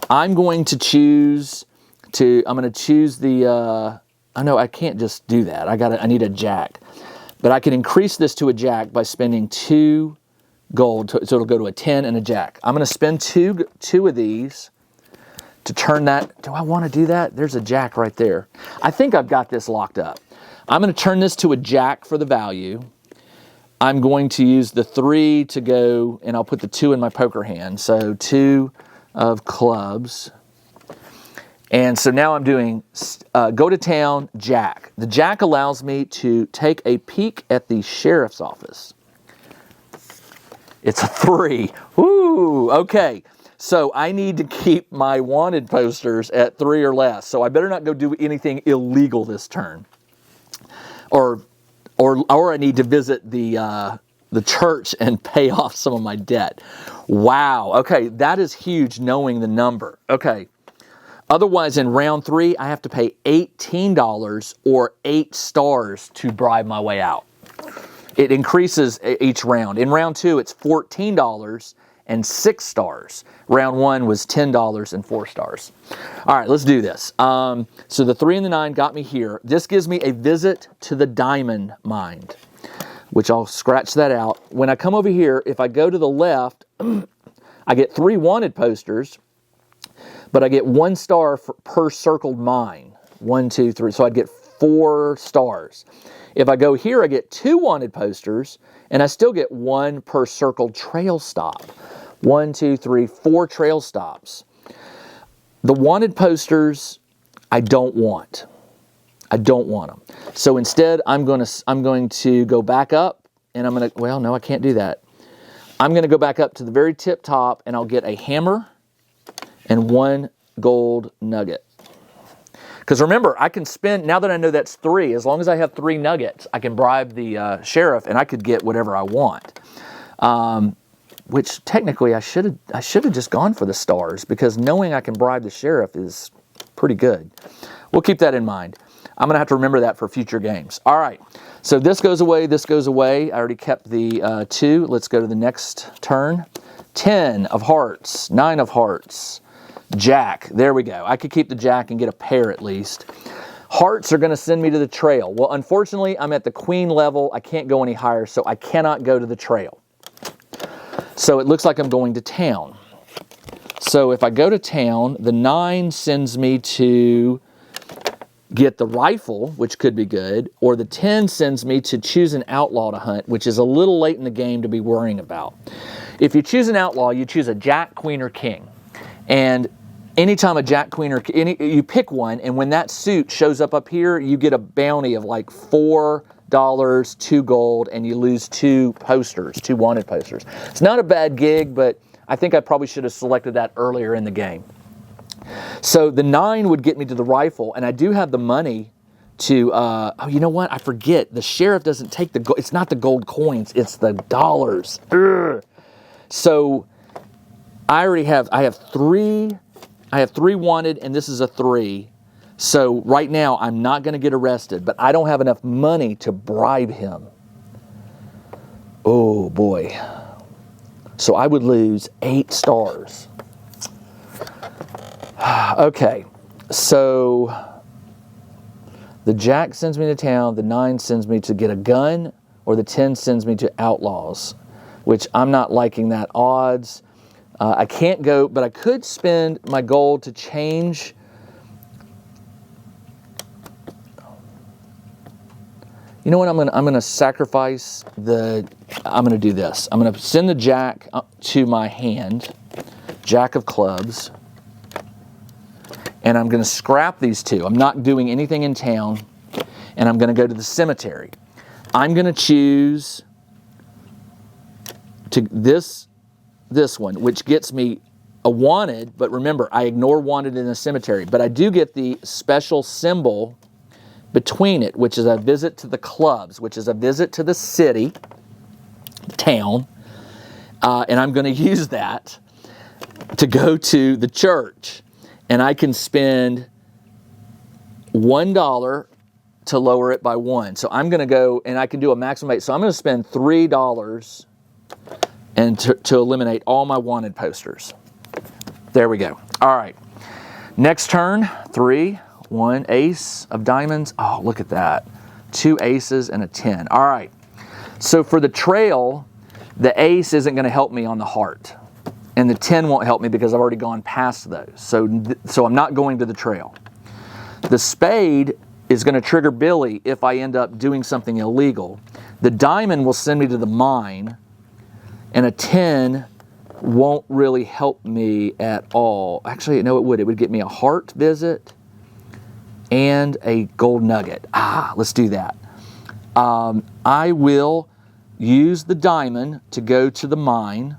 I'm going to choose the, I know I can't just do that. I need a jack. But I can increase this to a jack by spending 2 gold, so it'll go to a 10 and a jack. I'm going to spend two of these to turn that. Do I want to do that? There's a jack right there. I think I've got this locked up. I'm going to turn this to a jack for the value. I'm going to use the 3 to go, and I'll put the 2 in my poker hand. So 2 of clubs. And so now I'm doing go to town, jack. The jack allows me to take a peek at the sheriff's office. It's a 3. Woo! Okay. So I need to keep my wanted posters at 3 or less. So I better not go do anything illegal this turn. Or I need to visit the church and pay off some of my debt. Wow. Okay, that is huge knowing the number. Okay. Otherwise, in round 3, I have to pay $18 or 8 stars to bribe my way out. It increases each round. In round 2, it's $14 and 6 stars. Round 1 was $10 and 4 stars. All right, let's do this. So the 3 and the 9 got me here. This gives me a visit to the diamond mine, which I'll scratch that out. When I come over here, if I go to the left, I get 3 wanted posters, but I get 1 star per circled mine. 1, 2, 3. So I'd get 4 stars. If I go here, I get 2 wanted posters, and I still get 1 per circled trail stop. 1, 2, 3, 4 trail stops. The wanted posters, I don't want. I don't want them. So instead, I'm going to go back up, and I'm going to, well, no, I can't do that. I'm going to go back up to the very tip top, and I'll get a hammer and 1 gold nugget. Because remember, I can spend, now that I know that's 3, as long as I have 3 nuggets, I can bribe the sheriff and I could get whatever I want. Which technically I should have just gone for the stars, because knowing I can bribe the sheriff is pretty good. We'll keep that in mind. I'm going to have to remember that for future games. All right, so this goes away, this goes away. I already kept the 2. Let's go to the next turn. 10 of hearts, 9 of hearts. Jack, there we go. I could keep the jack and get a pair at least. Hearts are going to send me to the trail. Well, unfortunately, I'm at the queen level. I can't go any higher, so I cannot go to the trail. So it looks like I'm going to town. So if I go to town, the 9 sends me to get the rifle, which could be good, or the 10 sends me to choose an outlaw to hunt, which is a little late in the game to be worrying about. If you choose an outlaw, you choose a jack, queen, or king. And anytime a jack, queen, or you pick one, and when that suit shows up here, you get a bounty of like $4, 2 gold, and you lose 2 posters, 2 wanted posters. It's not a bad gig, but I think I probably should have selected that earlier in the game. So the 9 would get me to the rifle, and I do have the money to, oh, you know what? I forget. The sheriff doesn't take the gold. It's not the gold coins. It's the dollars. Ugh. So I have 3 wanted, and this is a 3. So right now, I'm not going to get arrested, but I don't have enough money to bribe him. Oh, boy. So I would lose 8 stars. Okay, so the jack sends me to town, the 9 sends me to get a gun or the 10 sends me to outlaws, which I'm not liking that odds. I can't go, but I could spend my gold to change. You know what? I'm gonna sacrifice the. I'm gonna do this. I'm gonna send the jack to my hand, jack of clubs, and I'm gonna scrap these two. I'm not doing anything in town, and I'm gonna go to the cemetery. I'm gonna choose to this one, which gets me a wanted. But remember, I ignore wanted in the cemetery, but I do get the special symbol between it, which is a visit to the clubs, which is a visit to the city, town, and I'm going to use that to go to the church, and I can spend $1 to lower it by 1. So I'm going to go, and I can do a maximum 8. So I'm going to spend $3 and to eliminate all my wanted posters. There we go. All right. Next turn, 3. 1 ace of diamonds. Oh, look at that. 2 aces and a 10. All right. So for the trail, the ace isn't going to help me on the heart. And the 10 won't help me because I've already gone past those. So I'm not going to the trail. The spade is going to trigger Billy if I end up doing something illegal. The diamond will send me to the mine. And a 10 won't really help me at all. Actually, no, it would. It would get me a heart visit and a gold nugget. Let's do that. I will use the diamond to go to the mine.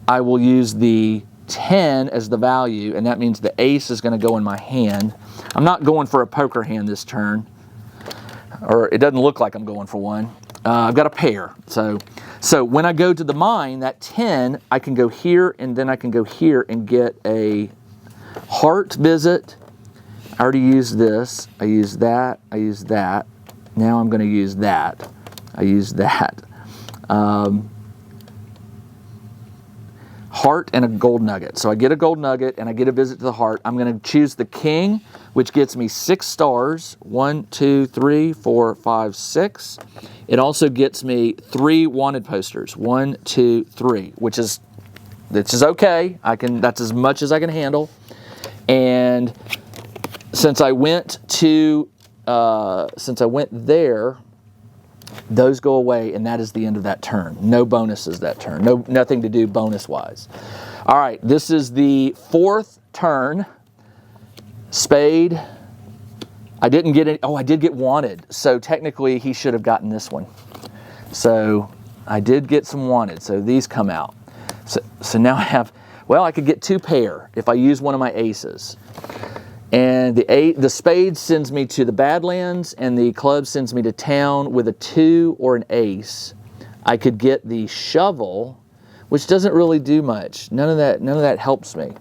I will use the 10 as the value, and that means the ace is going to go in my hand. I'm not going for a poker hand this turn, or it doesn't look like I'm going for one. I've got a pair. So when I go to the mine, that 10, I can go here, and then I can go here and get a heart visit. I already used this. I used that. I used that. Now I'm going to use that. I used that. Heart and a gold nugget. So I get a gold nugget and I get a visit to the heart. I'm going to choose the king, which gets me 6 stars. 1, 2, 3, 4, 5, 6. It also gets me 3 wanted posters. 1, 2, 3, which is okay. That's as much as I can handle. And since I went there, those go away, and that is the end of that turn. No bonuses that turn. Nothing to do bonus-wise. All right, this is the 4th turn. Spade. I didn't get any. Oh, I did get wanted. So technically, he should have gotten this one. So I did get some wanted. So these come out. So now I have. Well, I could get 2 pair if I use one of my aces. And the spade sends me to the Badlands, and the club sends me to town with a 2 or an ace. I could get the shovel, which doesn't really do much. None of that helps me.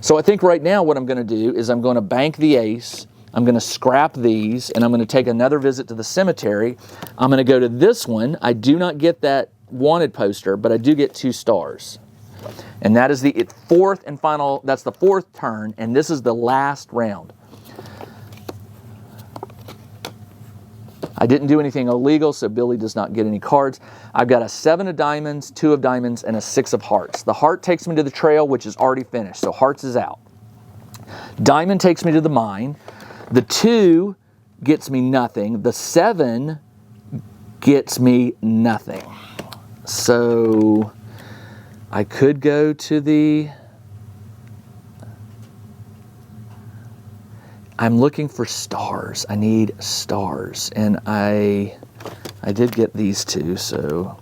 So I think right now what I'm going to do is I'm going to bank the ace. I'm going to scrap these, and I'm going to take another visit to the cemetery. I'm going to go to this one. I do not get that wanted poster, but I do get 2 stars. And that is the 4th and final, that's the 4th turn, and this is the last round. I didn't do anything illegal, so Billy does not get any cards. I've got a 7 of diamonds, 2 of diamonds, and a 6 of hearts. The heart takes me to the trail, which is already finished, so hearts is out. Diamond takes me to the mine. The 2 gets me nothing. The 7 gets me nothing. So I could go to the... I'm looking for stars. I need stars. And I did get these 2, so...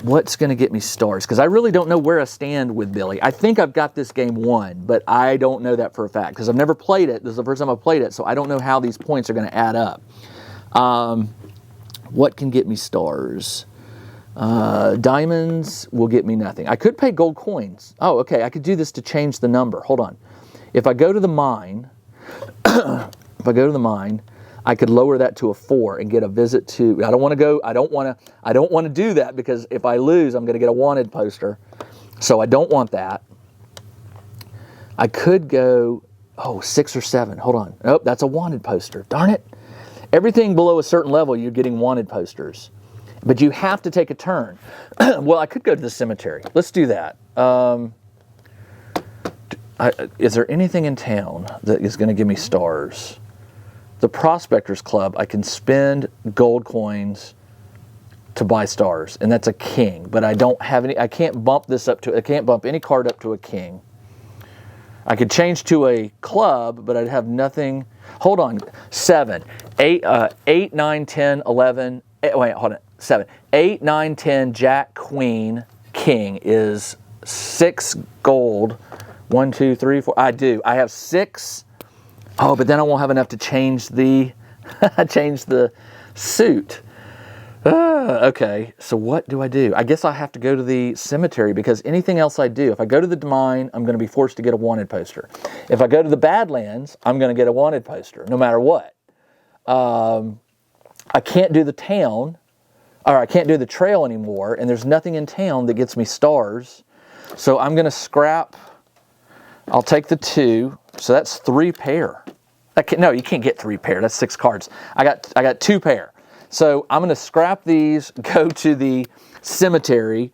what's going to get me stars? Because I really don't know where I stand with Billy. I think I've got this game won, but I don't know that for a fact. Because I've never played it. This is the first time I've played it, so I don't know how these points are going to add up. What can get me stars? Diamonds will get me nothing. I could pay gold coins. Oh, okay. I could do this to change the number. Hold on. If I go to the mine, I could lower that to a 4 and get a visit to. I don't want to do that because if I lose, I'm going to get a wanted poster. So I don't want that. I could go 6 or 7. Hold on. Oh, that's a wanted poster. Darn it. Everything below a certain level, you're getting wanted posters. But you have to take a turn. Well, I could go to the cemetery. Let's do that. Is there anything in town that is going to give me stars? The Prospectors Club, I can spend gold coins to buy stars, and that's a king. But I don't have any. I can't bump this up to. I can't bump any card up to a king. I could change to a club, but I'd have nothing. Hold on. 7, 8, 8, 9, 10, 11. Wait, hold on. 7, 8, 9, 10. Jack, Queen, King is 6 gold. 1, 2, 3, 4. I do. I have 6. Oh, but then I won't have enough to change the suit. Okay, so what do I do? I guess I have to go to the cemetery, because anything else I do, if I go to the mine, I'm going to be forced to get a wanted poster. If I go to the Badlands, I'm going to get a wanted poster, no matter what. I can't do the town, or I can't do the trail anymore, and there's nothing in town that gets me stars. So I'm going to scrap. I'll take the 2, so that's 3 pair. No, you can't get 3 pair. That's 6 cards. I got 2 pair. So I'm going to scrap these, go to the cemetery,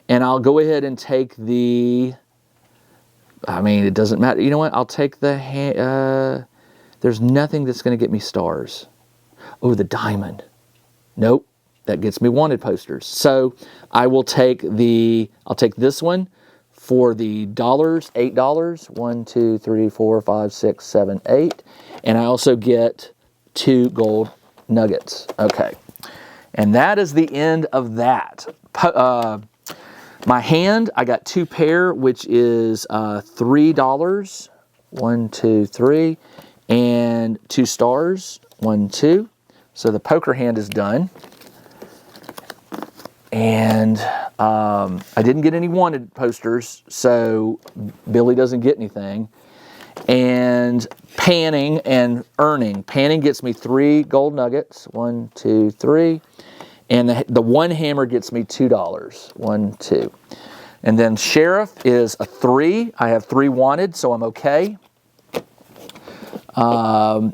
and I'll go ahead and take the. I mean, it doesn't matter. You know what? I'll take the. There's nothing that's going to get me stars. Oh, the diamond. Nope, that gets me wanted posters. So I will take the. I'll take this one. For the dollars, $8, 1, 2, 3, 4, 5, 6, 7, 8. And I also get 2 gold nuggets. Okay. And that is the end of that. My hand, I got 2 pair, which is $3. 1, 2, 3. And 2 stars. 1, 2. So the poker hand is done. And I didn't get any wanted posters, so Billy doesn't get anything. And panning and earning. Panning gets me 3 gold nuggets. 1, 2, 3. And the one hammer gets me $2. 1, 2. And then sheriff is a 3. I have 3 wanted, so I'm okay. And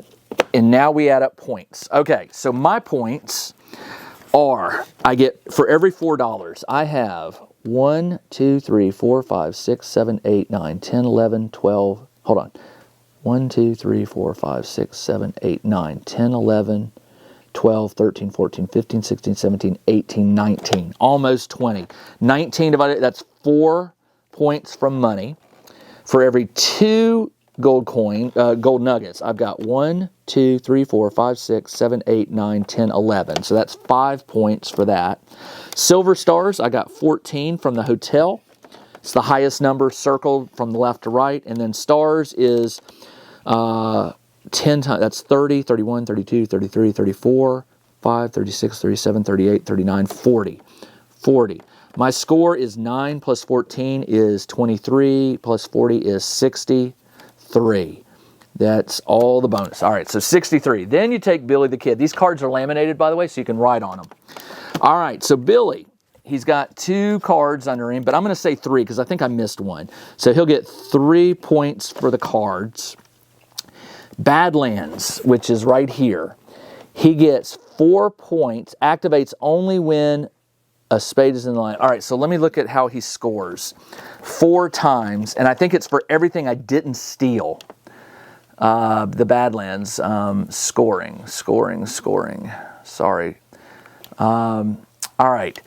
now we add up points. Okay, so my points are, I get, for every $4, I have 1, 2, 3, 4, 5, 6, 7, 8, 9, 10, 11, 12. Hold on. 1, 2, 3, 4, 5, 6, 7, 8, 9, 10, 11, 12, 13, 14, 15, 16, 17, 18, 19. Almost 20. 19 divided, that's 4 points from money. For every 2 gold nuggets, I've got 1, 2, 3, 4, 5, 6, 7, 8, 9, 10, 11. So that's 5 points for that. Silver stars, I got 14 from the hotel. It's the highest number circled from the left to right. And then stars is 10 times, that's 30, 31, 32, 33, 34, 5, 36, 37, 38, 39, 40. 40. My score is 9 plus 14 is 23, plus 40 is 63. That's all the bonus. All right, so 63. Then you take Billy the Kid. These cards are laminated, by the way, so you can write on them. All right, so Billy, he's got 2 cards under him, but I'm going to say 3 because I think I missed one. So he'll get 3 points for the cards. Badlands, which is right here, he gets 4 points, activates only when a spade is in the line. All right, so let me look at how he scores. 4 times, and I think it's for everything I didn't steal. The Badlands, scoring. Sorry. All right.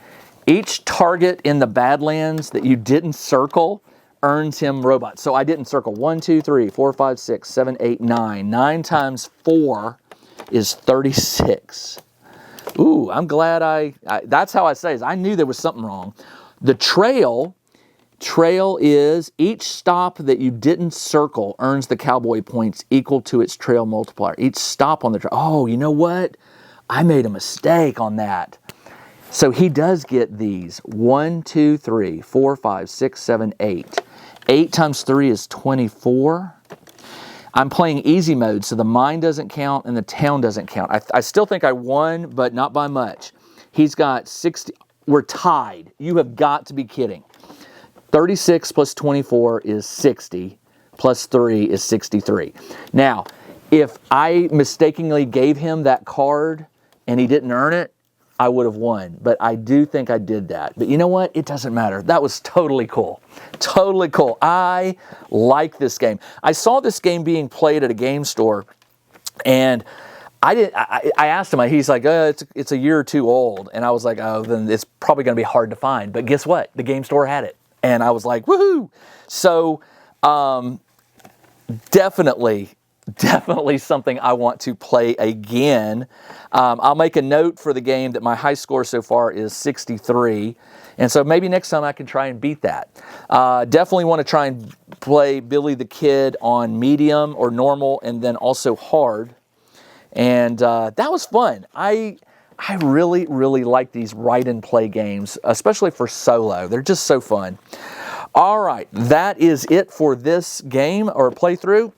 Each target in the Badlands that you didn't circle earns him robots. So I didn't circle 1, 2, 3, 4, 5, 6, 7, 8, 9. 9 times 4 is 36. Ooh, I'm glad I that's how I say it. I knew there was something wrong. The trail is each stop that you didn't circle earns the cowboy points equal to its trail multiplier. Each stop on the trail. Oh, you know what? I made a mistake on that. So he does get these. 1, 2, 3, 4, 5, 6, 7, 8. 8 times 3 is 24. I'm playing easy mode, so the mine doesn't count and the town doesn't count. I still think I won, but not by much. He's got 60. We're tied. You have got to be kidding. 36 plus 24 is 60, plus 3 is 63. Now, if I mistakenly gave him that card and he didn't earn it, I would have won, but I do think I did that. But you know what? It doesn't matter. That was totally cool. Totally cool. I like this game. I saw this game being played at a game store, and I asked him, he's like, it's a year or two old. And I was like, oh, then it's probably going to be hard to find. But guess what? The game store had it. And I was like, woohoo! So definitely something I want to play again. I'll make a note for the game that my high score so far is 63. And so maybe next time I can try and beat that. Definitely want to try and play Billy the Kid on medium or normal and then also hard. And that was fun. I really, really like these write and play games, especially for solo. They're just so fun. All right, that is it for this game or playthrough.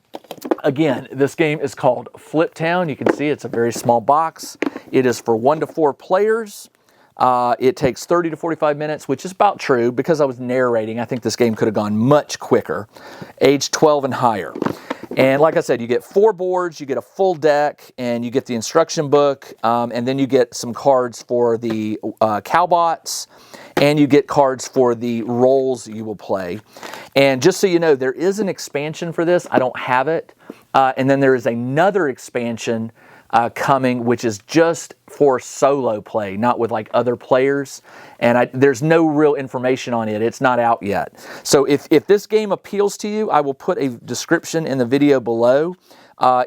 Again, this game is called Fliptown. You can see it's a very small box. It is for 1 to 4 players. It takes 30 to 45 minutes, which is about true. Because I was narrating, I think this game could have gone much quicker. Age 12 and higher. And like I said, you get 4 boards, you get a full deck, and you get the instruction book, and then you get some cards for the cowbots, and you get cards for the roles you will play. And just so you know, there is an expansion for this. I don't have it. And then there is another expansion coming, which is just for solo play, not with like other players. And there's no real information on it. It's not out yet. So if this game appeals to you, I will put a description in the video below.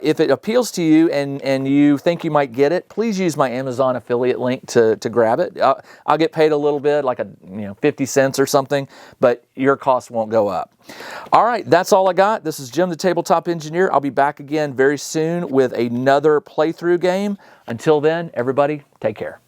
If it appeals to you and you think you might get it, please use my Amazon affiliate link to grab it. I'll get paid a little bit, like 50 cents or something, but your cost won't go up. All right, that's all I got. This is Jim the Tabletop Engineer. I'll be back again very soon with another playthrough game. Until then, everybody, take care.